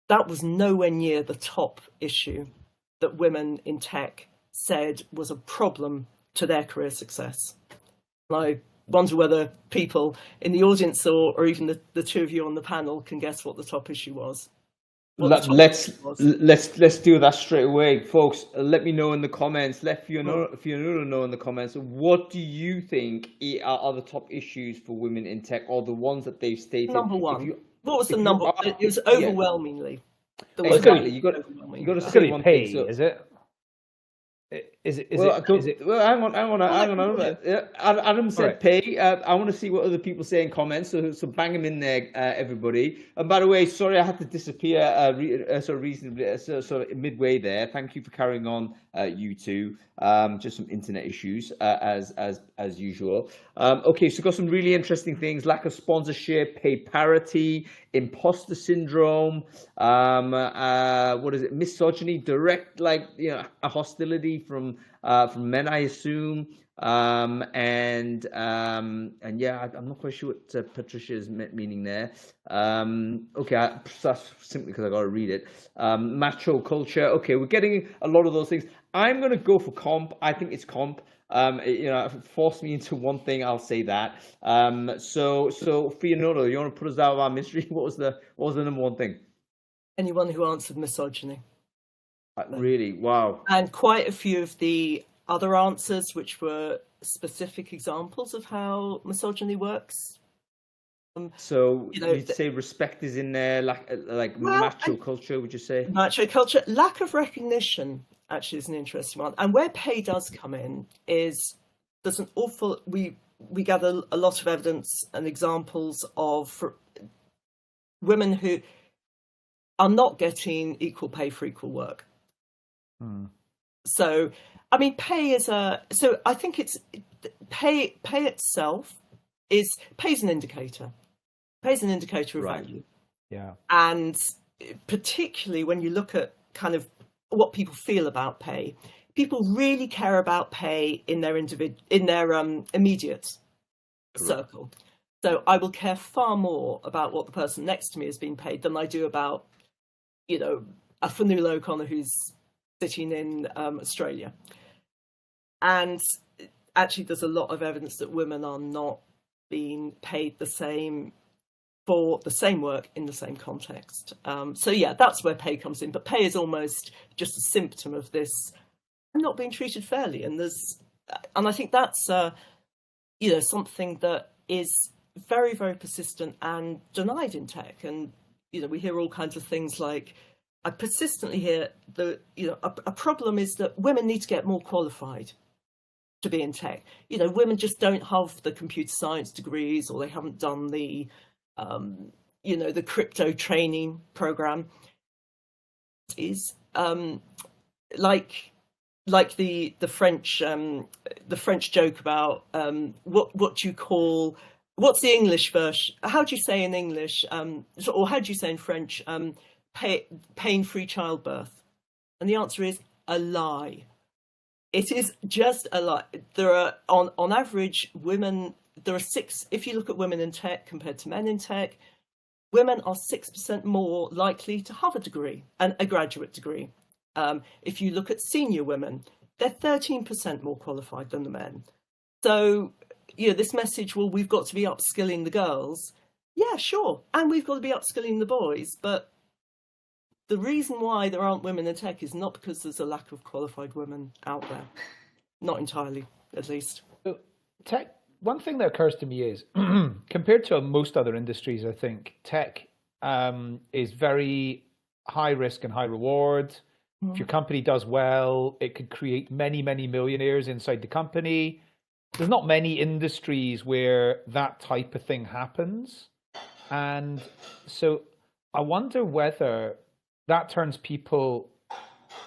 That was nowhere near the top issue that women in tech said was a problem to their career success. And I wonder whether people in the audience or even the two of you on the panel can guess what the top issue was. Let's do that straight away, folks. Let me know in the comments. Let Fiona know in the comments. What do you think are the top issues for women in tech, or the ones that they've stated? Number one. What was the number? It was overwhelmingly. Yeah. Exactly. You got to say one pay, thing. So, is it? Hang on. Adam said right. pay. I want to see what other people say in comments. So bang them in there, everybody. And by the way, sorry I had to disappear. Reasonably, midway there. Thank you for carrying on, you two. Just some internet issues, as usual. Okay, so got some really interesting things: lack of sponsorship, pay parity, imposter syndrome. What is it? Misogyny, direct, a hostility from men, I assume. And yeah, I'm not quite sure what Patricia is meaning there. Okay, that's simply because I got to read it. Macho culture. Okay, we're getting a lot of those things. I'm going to go for comp. I think it's comp. If it forced me into one thing, I'll say that. So Fiona, you want to put us out of our mystery? What was the number one thing? Anyone who answered misogyny. Really? Wow. And quite a few of the other answers, which were specific examples of how misogyny works. So you'd say respect is in there, macho culture, would you say? Macho culture, lack of recognition actually is an interesting one. And where pay does come in is there's an awful, we gather a lot of evidence and examples of women who are not getting equal pay for equal work. So, I mean, pay is so I think it's pay itself pays an indicator. Pays an indicator of value. Yeah. And particularly when you look at kind of what people feel about pay, people really care about pay in their immediate circle. So I will care far more about what the person next to me is being paid than I do about, a Fionnuala O'Connor who's sitting in Australia. And actually, there's a lot of evidence that women are not being paid the same for the same work in the same context. So yeah, that's where pay comes in. But pay is almost just a symptom of this. I'm not being treated fairly, and I think that's something that is very, very persistent and denied in tech. And we hear all kinds of things like, I persistently hear a problem is that women need to get more qualified to be in tech. Women just don't have the computer science degrees, or they haven't done the the crypto training program is like the French joke about what do you call, what's the English version? How do you say in English, or how do you say in French, pain-free childbirth? And the answer is a lie. It is just a lie. There are, on average, women, there are if you look at women in tech compared to men in tech, women are 6% more likely to have a degree, and a graduate degree. If you look at senior women, they're 13% more qualified than the men. So, this message, well, we've got to be upskilling the girls. Yeah, sure. And we've got to be upskilling the boys. But the reason why there aren't women in tech is not because there's a lack of qualified women out there. Not entirely, at least. So tech, one thing that occurs to me is, compared to most other industries, I think tech is very high risk and high reward. If your company does well, it could create many, many millionaires inside the company. There's not many industries where that type of thing happens. And so I wonder whether that turns people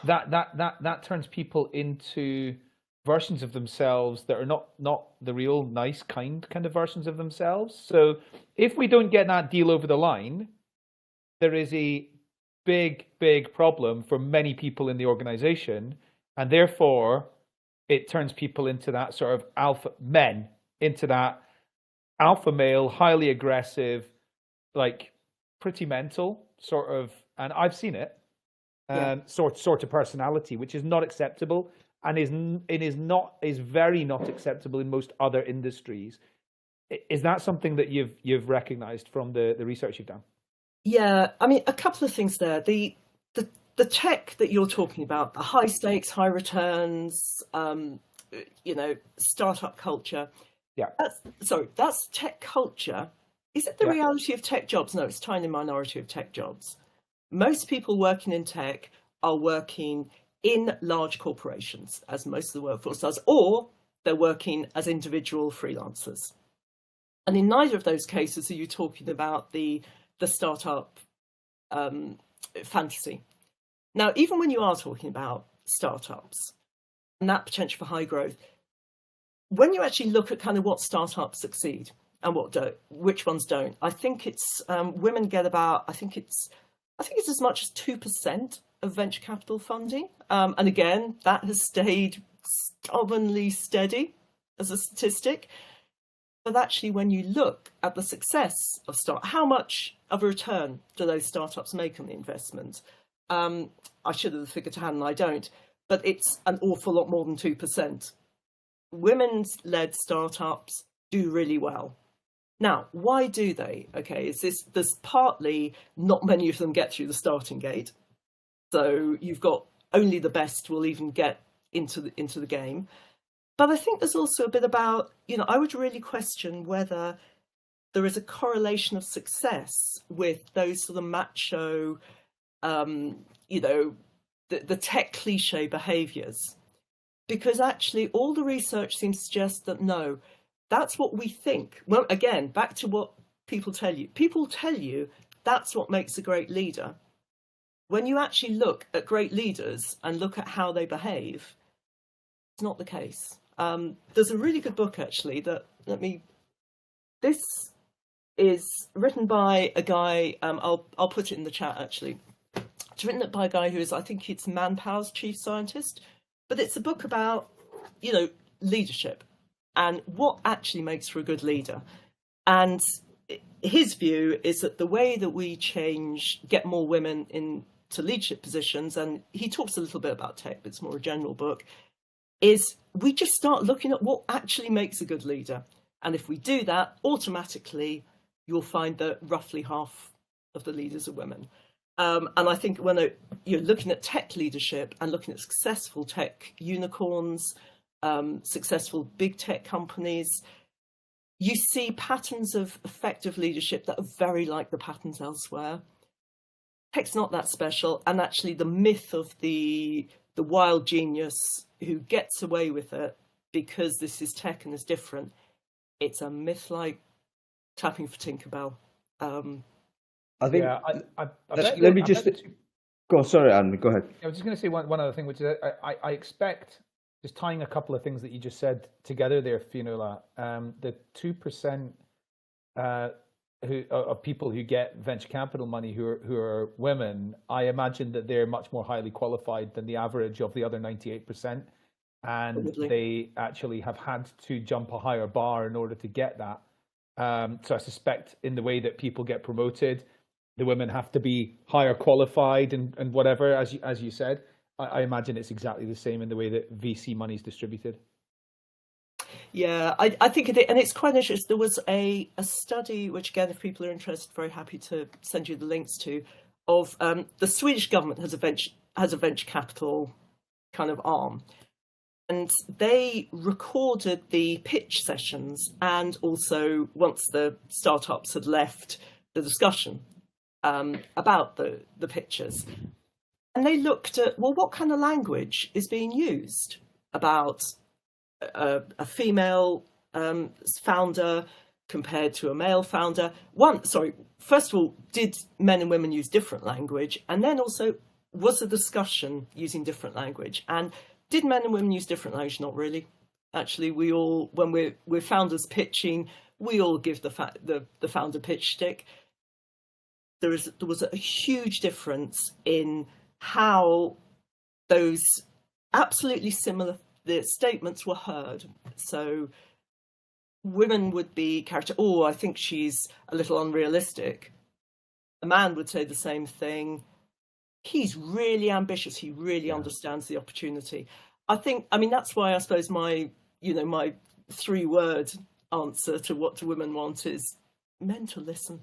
that turns people into versions of themselves that are not the real nice kind of versions of themselves. So if we don't get that deal over the line, there is a big problem for many people in the organization, and therefore it turns people into that sort of alpha male, highly aggressive, like pretty mental sort of, and I've seen it, sort of personality, which is not acceptable, and is very not acceptable in most other industries. Is that something that you've recognized from the research you've done? Yeah, I mean, a couple of things there. The tech that you're talking about, the high stakes, high returns, startup culture. Yeah. That's tech culture. Is it the reality of tech jobs? No, it's a tiny minority of tech jobs. Most people working in tech are working in large corporations, as most of the workforce does, or they're working as individual freelancers. And in neither of those cases are you talking about the startup fantasy. Now, even when you are talking about startups and that potential for high growth, when you actually look at kind of what startups succeed and which ones don't, I think it's women get about, I think it's as much as 2% of venture capital funding. And again, that has stayed stubbornly steady as a statistic. But actually, when you look at the success of how much of a return do those startups make on the investment? I should have the figure to hand, and I don't, but it's an awful lot more than 2%. Women's-led startups do really well. Now, why do they? Okay, there's partly not many of them get through the starting gate. So you've got only the best will even get into the game. But I think there's also a bit about, I would really question whether there is a correlation of success with those sort of macho, the tech cliche behaviors. Because actually all the research seems to suggest that no, that's what we think. Well, again, back to what people tell you. People tell you that's what makes a great leader. When you actually look at great leaders and look at how they behave, it's not the case. There's a really good book actually this is written by a guy, I'll put it in the chat actually. It's written by a guy who is, I think it's Manpower's chief scientist, but it's a book about, leadership and what actually makes for a good leader. And his view is that the way that we get more women into leadership positions, and he talks a little bit about tech, but it's more a general book, is we just start looking at what actually makes a good leader. And if we do that, automatically, you'll find that roughly half of the leaders are women. And I think when you're looking at tech leadership and looking at successful tech unicorns, successful big tech companies, you see patterns of effective leadership that are very like the patterns elsewhere. Tech's not that special. And actually the myth of the wild genius who gets away with it because this is tech and is different, it's a myth like clapping for Tinkerbell. I think. Yeah, I Let me just go. Sorry, Andy. Go ahead. I was just going to say one other thing, which is I expect, just tying a couple of things that you just said together there, Fionnuala, the 2% of people who get venture capital money who are women, I imagine that they're much more highly qualified than the average of the other 98%, and Probably. they actually have had to jump a higher bar in order to get that. So I suspect in the way that people get promoted, the women have to be higher qualified and whatever, as you said. I imagine it's exactly the same in the way that VC money is distributed. Yeah, I think it, and it's quite interesting. There was a study, which again, if people are interested, very happy to send you the links to, of the Swedish government has a venture capital kind of arm, and they recorded the pitch sessions, and also once the startups had left, the discussion about the pitches, and they looked at, well, what kind of language is being used about a female founder compared to a male founder. First of all, did men and women use different language? And then also, was the discussion using different language? And did men and women use different language? Not really. Actually, we all, when we're founders pitching, we all give the founder pitch stick. There was a huge difference in how those absolutely similar the statements were heard. So women would be I think she's a little unrealistic. A man would say the same thing. He's really ambitious. He really understands the opportunity. I mean, that's why I suppose my 3-word answer to what do women want is men to listen.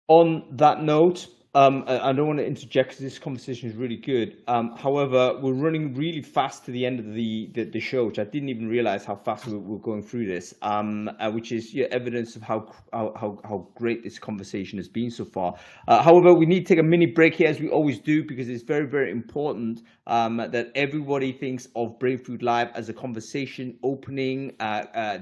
On that note, I don't want to interject because this conversation is really good. However, we're running really fast to the end of the show, which I didn't even realize how fast we're going through this, which is evidence of how great this conversation has been so far. However, we need to take a mini break here, as we always do, because it's very, very important that everybody thinks of Brain Food Live as a conversation opening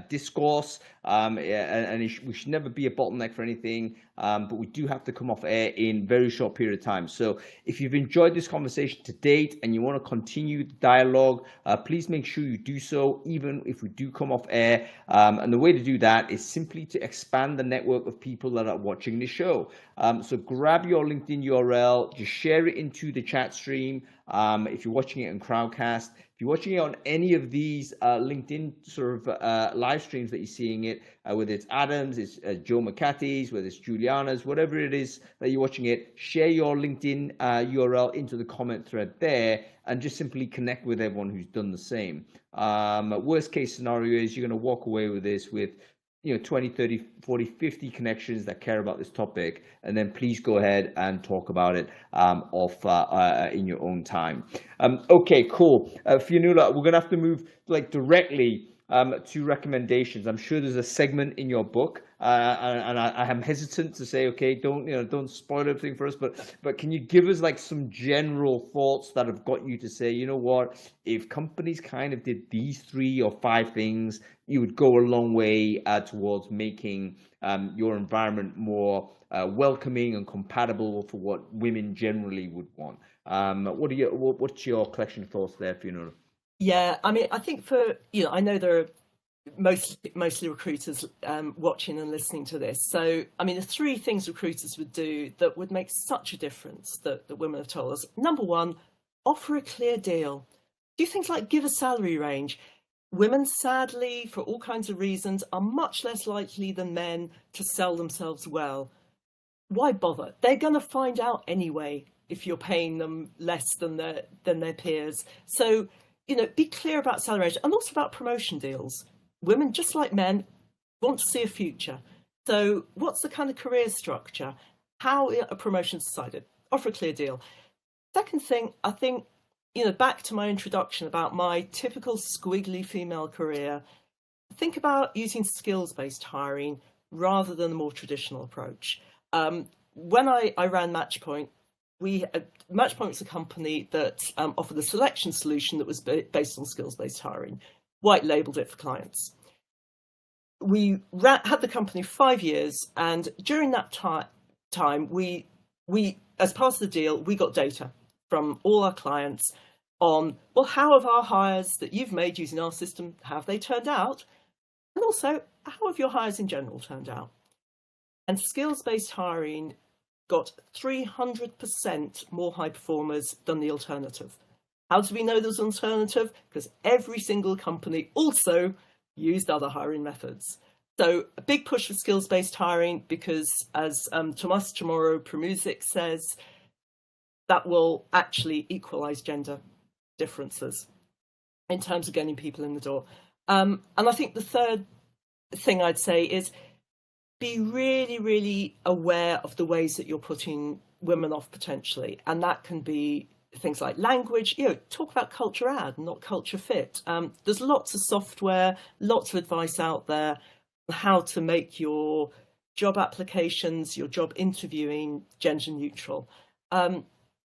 discourse, and we should never be a bottleneck for anything. But we do have to come off air in very short period of time. So if you've enjoyed this conversation to date and you want to continue the dialogue, please make sure you do so, even if we do come off air. And the way to do that is simply to expand the network of people that are watching the show. So grab your LinkedIn URL, just share it into the chat stream. If you're watching it on Crowdcast, if you're watching it on any of these LinkedIn sort of live streams that you're seeing it, whether it's Adam's, it's Joe McCarthy's, whether it's Juliana's, whatever it is that you're watching it, share your LinkedIn URL into the comment thread there and just simply connect with everyone who's done the same. Worst case scenario is you're going to walk away with this with 20, 30, 40, 50 connections that care about this topic, and then please go ahead and talk about it in your own time. Okay, cool. Fionnuala, we're going to have to move directly to recommendations. I'm sure there's a segment in your book, and I am hesitant to say, okay, don't spoil everything for us, but can you give us some general thoughts that have got you to say, you know what, if companies kind of did these 3 or 5 things, you would go a long way towards making your environment more welcoming and compatible for what women generally would want. What's your collection of thoughts there, Fionnuala? Yeah, I mean, I think I know there are mostly recruiters watching and listening to this. So, I mean, the 3 things recruiters would do that would make such a difference that women have told us. Number 1, offer a clear deal. Do things like give a salary range. Women, sadly, for all kinds of reasons, are much less likely than men to sell themselves well. Why bother? They're going to find out anyway if you're paying them less than their peers. So, be clear about salary range and also about promotion deals. Women, just like men, want to see a future. So what's the kind of career structure? How are promotions decided? Offer a clear deal. Second thing, I think, back to my introduction about my typical squiggly female career, think about using skills-based hiring rather than the more traditional approach. When I ran Matchpoint, Matchpoint was a company that offered a selection solution that was based on skills-based hiring, white labeled it for clients. had the company 5 years, and during that time, we as part of the deal, we got data from all our clients on, well, how have our hires that you've made using our system, have they turned out? And also, how have your hires in general turned out? And skills-based hiring got 300% more high performers than the alternative. How do we know there's an alternative? Because every single company also used other hiring methods. So a big push for skills-based hiring, because as Tomas Chamorro-Premuzic says, that will actually equalize gender differences in terms of getting people in the door. And I think the third thing I'd say is be really, really aware of the ways that you're putting women off potentially. And that can be things like language, talk about culture add, not culture fit. There's lots of software, lots of advice out there on how to make your job applications, your job interviewing gender neutral.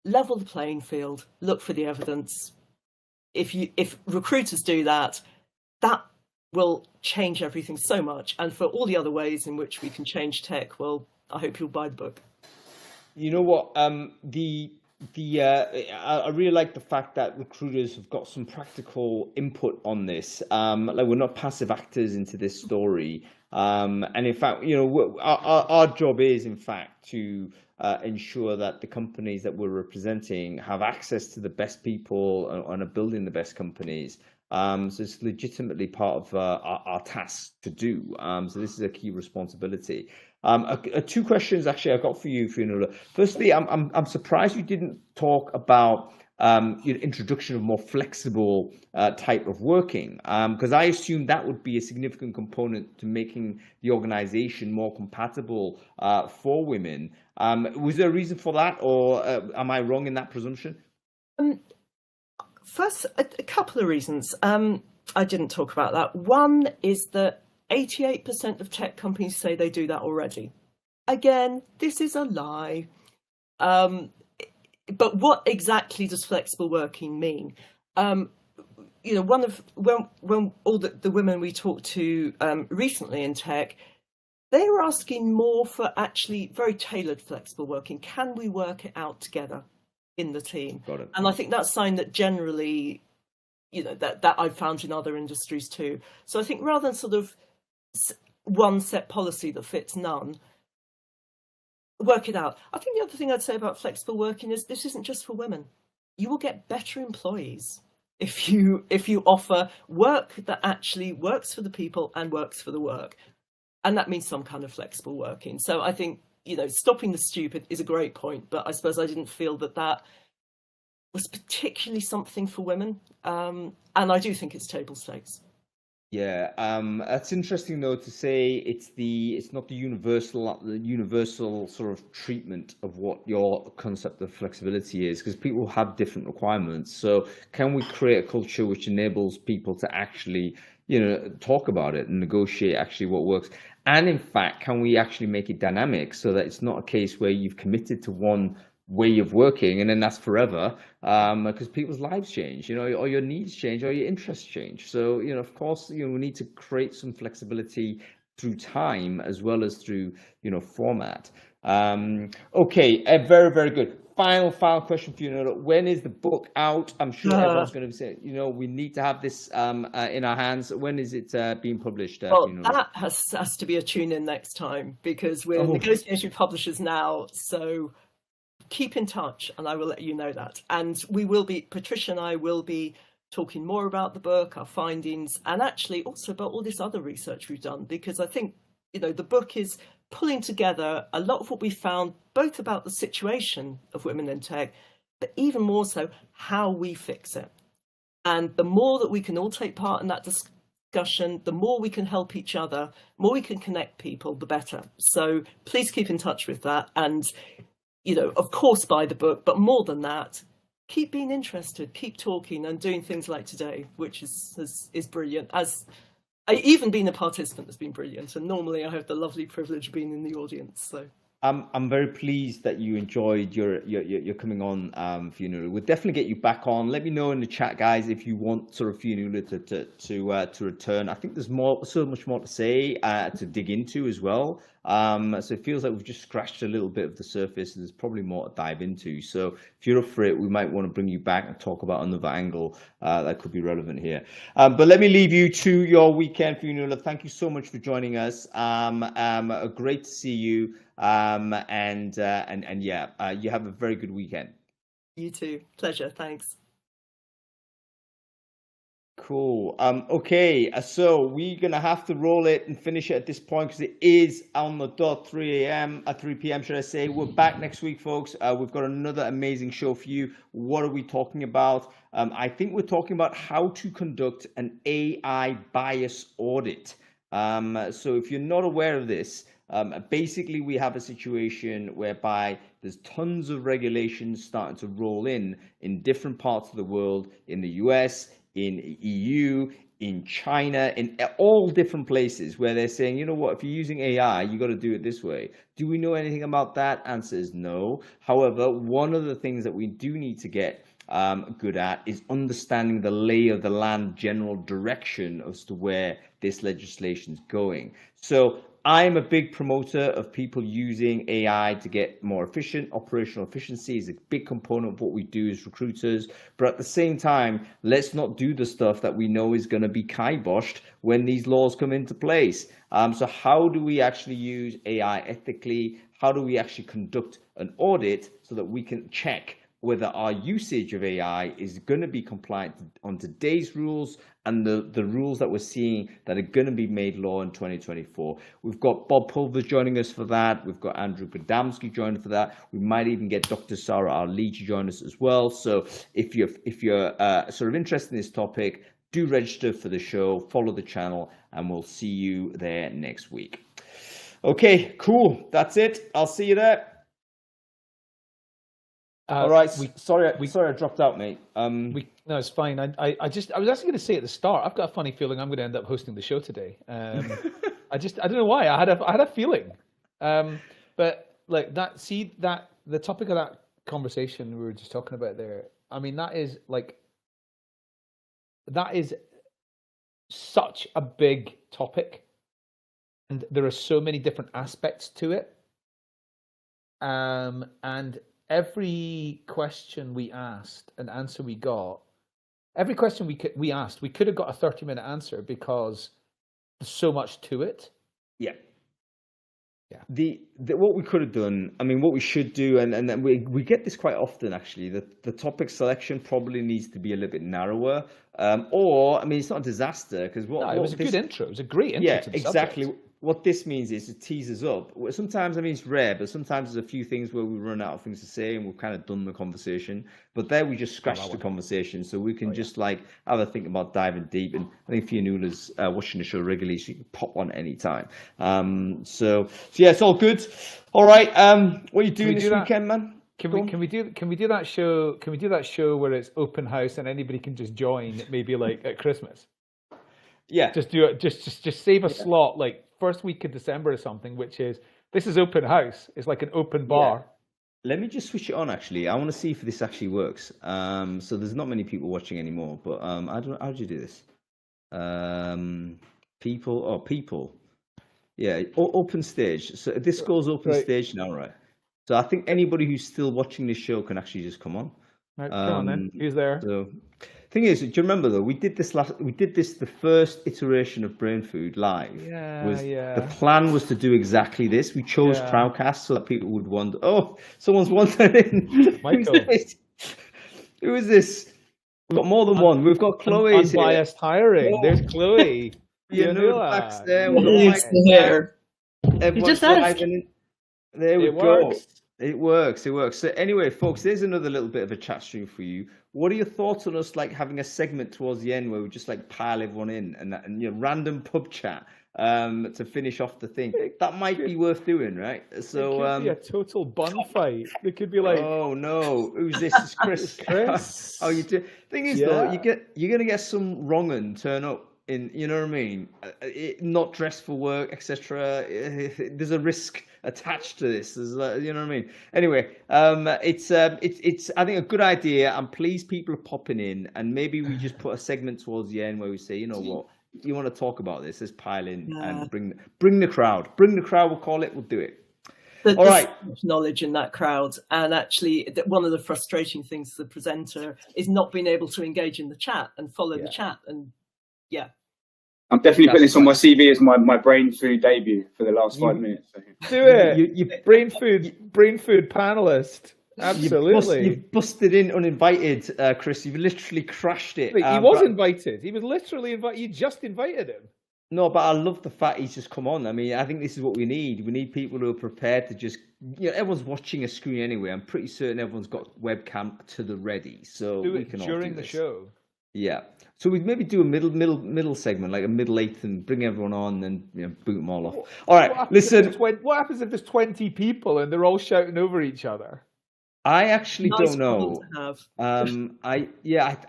Level the playing field, look for the evidence. If recruiters do that, that will change everything so much. And for all the other ways in which we can change tech, well, I hope you'll buy the book. You know what? I really like the fact that recruiters have got some practical input on this. Like, we're not passive actors into this story. And in fact, our job is, in fact, to ensure that the companies that we're representing have access to the best people and are building the best companies. So it's legitimately part of our task to do. So this is a key responsibility. Two questions actually I got for you, Fionnuala. Firstly, I'm surprised you didn't talk about introduction of more flexible type of working, because I assume that would be a significant component to making the organization more compatible for women. Was there a reason for that, or am I wrong in that presumption? First, a couple of reasons. I didn't talk about that. One is that 88% of tech companies say they do that already. Again, this is a lie. But what exactly does flexible working mean? When all the women we talked to recently in tech, they were asking more for actually very tailored flexible working. Can we work it out together in the team? Got it. And I think that's a sign that generally, that I've found in other industries too. So I think rather than sort of one set policy that fits none, work it out. I think the other thing I'd say about flexible working is this isn't just for women. You will get better employees if you offer work that actually works for the people and works for the work. And that means some kind of flexible working. So I think, stopping the stupid is a great point, but I suppose I didn't feel that was particularly something for women. And I do think it's table stakes. Yeah, that's interesting though to say it's not the universal sort of treatment of what your concept of flexibility is, because people have different requirements. So can we create a culture which enables people to actually, talk about it and negotiate actually what works? And in fact, can we actually make it dynamic so that it's not a case where you've committed to one way of working and then that's forever, because people's lives change, or your needs change, or your interests change. So, of course, we need to create some flexibility through time as well as through, format. Okay, very, very good. Final question for you. When is the book out? I'm sure everyone's going to say, we need to have this in our hands. When is it being published? Well, that has to be a tune in next time, because we're negotiating with publishers now. So keep in touch and I will let you know that. And Patricia and I will be talking more about the book, our findings, and actually also about all this other research we've done, because I think, the book is pulling together a lot of what we found, both about the situation of women in tech, but even more so how we fix it. And the more that we can all take part in that discussion, the more we can help each other, the more we can connect people, the better. So please keep in touch with that. And of course, buy the book, but more than that, keep being interested, keep talking and doing things like today, which is brilliant. Even being a participant has been brilliant. And normally I have the lovely privilege of being in the audience. So I'm very pleased that you enjoyed your coming on, Fionnuala. We'll definitely get you back on. Let me know in the chat, guys, if you want sort of Fionnuala to return. I think there's so much more to say, to dig into as well. So it feels like we've just scratched a little bit of the surface, and there's probably more to dive into. So if you're up for it, we might want to bring you back and talk about another angle that could be relevant here. But let me leave you to your weekend, Fionnuala. Thank you so much for joining us. Great to see you. And yeah, you have a very good weekend. You too. Pleasure. Thanks. Cool. Okay, so we're gonna have to roll it and finish it at this point because it is on the dot 3 p.m. should I say. We're back next week, folks. We've got another amazing show for you. What are we talking about? I think we're talking about how to conduct an AI bias audit. So if you're not aware of this, basically we have a situation whereby there's tons of regulations starting to roll in different parts of the world, in the US, in EU, in China, in all different places where they're saying, you know what, if you're using AI, you got to do it this way. Do we know anything about that? Answer is no. However, one of the things that we do need to get good at is understanding the lay of the land, general direction as to where this legislation is going. So I'm a big promoter of people using AI to get more efficient. Operational efficiency is a big component of what we do as recruiters. But at the same time, let's not do the stuff that we know is going to be kiboshed when these laws come into place. So how do we actually use AI ethically? How do we actually conduct an audit so that we can check whether our usage of AI is going to be compliant on today's rules and the rules that we're seeing that are going to be made law in 2024. We've got Bob Pulver joining us for that. We've got Andrew Godamski joining for that. We might even get Dr. Sarah Ali to join us as well. So if you're sort of interested in this topic, do register for the show, follow the channel, and we'll see you there next week. Okay, cool. That's it. I'll see you there. All right. Sorry, I dropped out, mate. No, it's fine. I was actually going to say at the start, I've got a funny feeling I'm going to end up hosting the show today. I don't know why. I had a feeling. But like that, the topic of that conversation we were just talking about there. I mean, that is such a big topic, and there are so many different aspects to it. And every question we asked, an answer we got, every question we asked, we could have got a 30-minute answer because there's so much to it. Yeah. What we could have done, I mean, what we should do, and we get this quite often actually, the topic selection probably needs to be a little bit narrower. Or, I mean, it's not a disaster because it was a good intro. It was a great intro to the exactly. subject. What this means is it teases up. Sometimes, I mean, it's rare, but sometimes there's a few things where we run out of things to say and we've kind of done the conversation. But there we just scratched the conversation, so we can just like have a think about diving deep. And I think Fionnuala's watching the show regularly, so you can pop on anytime. So yeah, it's all good. All right, what are you doing this weekend, man? Can we do that show? Can we do that show where it's open house and anybody can just join? Maybe like at Christmas. Yeah. Just do it. Just save a slot like first week of December or something. Which is this is open house. It's like an open bar. Yeah. Let me just switch it on. Actually, I want to see if this actually works. So there's not many people watching anymore. But I don't know. How do you do this? People. Yeah. Open stage. So this goes open stage now, right? So I think anybody who's still watching this show can actually just come on. Right, come on then. Who's there? So, thing is, do you remember though? We did this the first iteration of Brain Food live. The plan was to do exactly this. We chose Crowdcast so that people would wonder, oh, someone's wandered in. Michael. Who is this? We've got more than one. We've got Chloe. Unbiased hiring. Oh. There's Chloe. Max there. You just asked. There we go. It works. So anyway, folks, there's another little bit of a chat stream for you. What are your thoughts on us like having a segment towards the end where we just like pile everyone in and random pub chat to finish off the thing? That might be worth doing, right? So it could be a total bun fight. It could be like, oh no, who's this? It's Chris. Chris. How you do? Thing is though, you're gonna get some wrong un turn up. in, you know what I mean? Not dressed for work, etc. There's a risk attached to this. There's, you know what I mean? Anyway, it's I think a good idea. I'm pleased people are popping in, and maybe we just put a segment towards the end where we say, you know what, you want to talk about this? Let's pile in and bring the crowd. Bring the crowd. We'll call it. We'll do it. All right. So much knowledge in that crowd, and actually, one of the frustrating things as a presenter is not being able to engage in the chat and follow the chat. And yeah, I'm definitely putting this on my CV as my brain food debut for the last 5 minutes. So. Do it. You brain food panelist. Absolutely. You've busted in uninvited, Chris. You've literally crashed it. Wait, he was invited. He was literally invited. You just invited him. No, but I love the fact he's just come on. I mean, I think this is what we need. We need people who are prepared to just, you know, everyone's watching a screen anyway. I'm pretty certain everyone's got webcam to the ready, so do we it can all during do the this. show. Yeah. So we'd maybe do a middle segment, like a middle eighth, and bring everyone on and, you know, boot them all off. All right, listen. What happens if there's 20 people and they're all shouting over each other? I actually nice don't know. problem to have.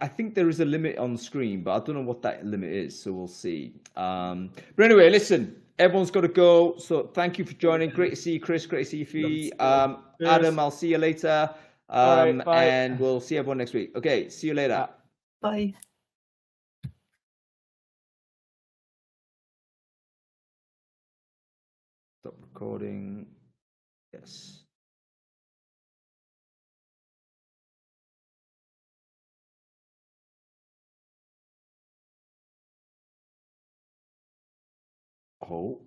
I think there is a limit on screen, but I don't know what that limit is, so we'll see. But anyway, listen, everyone's got to go. So thank you for joining. Great to see you, Chris. Great to see you, Fee. Adam, I'll see you later. Right, bye. And we'll see everyone next week. Okay, see you later. Bye. Stop recording. Yes. Oh.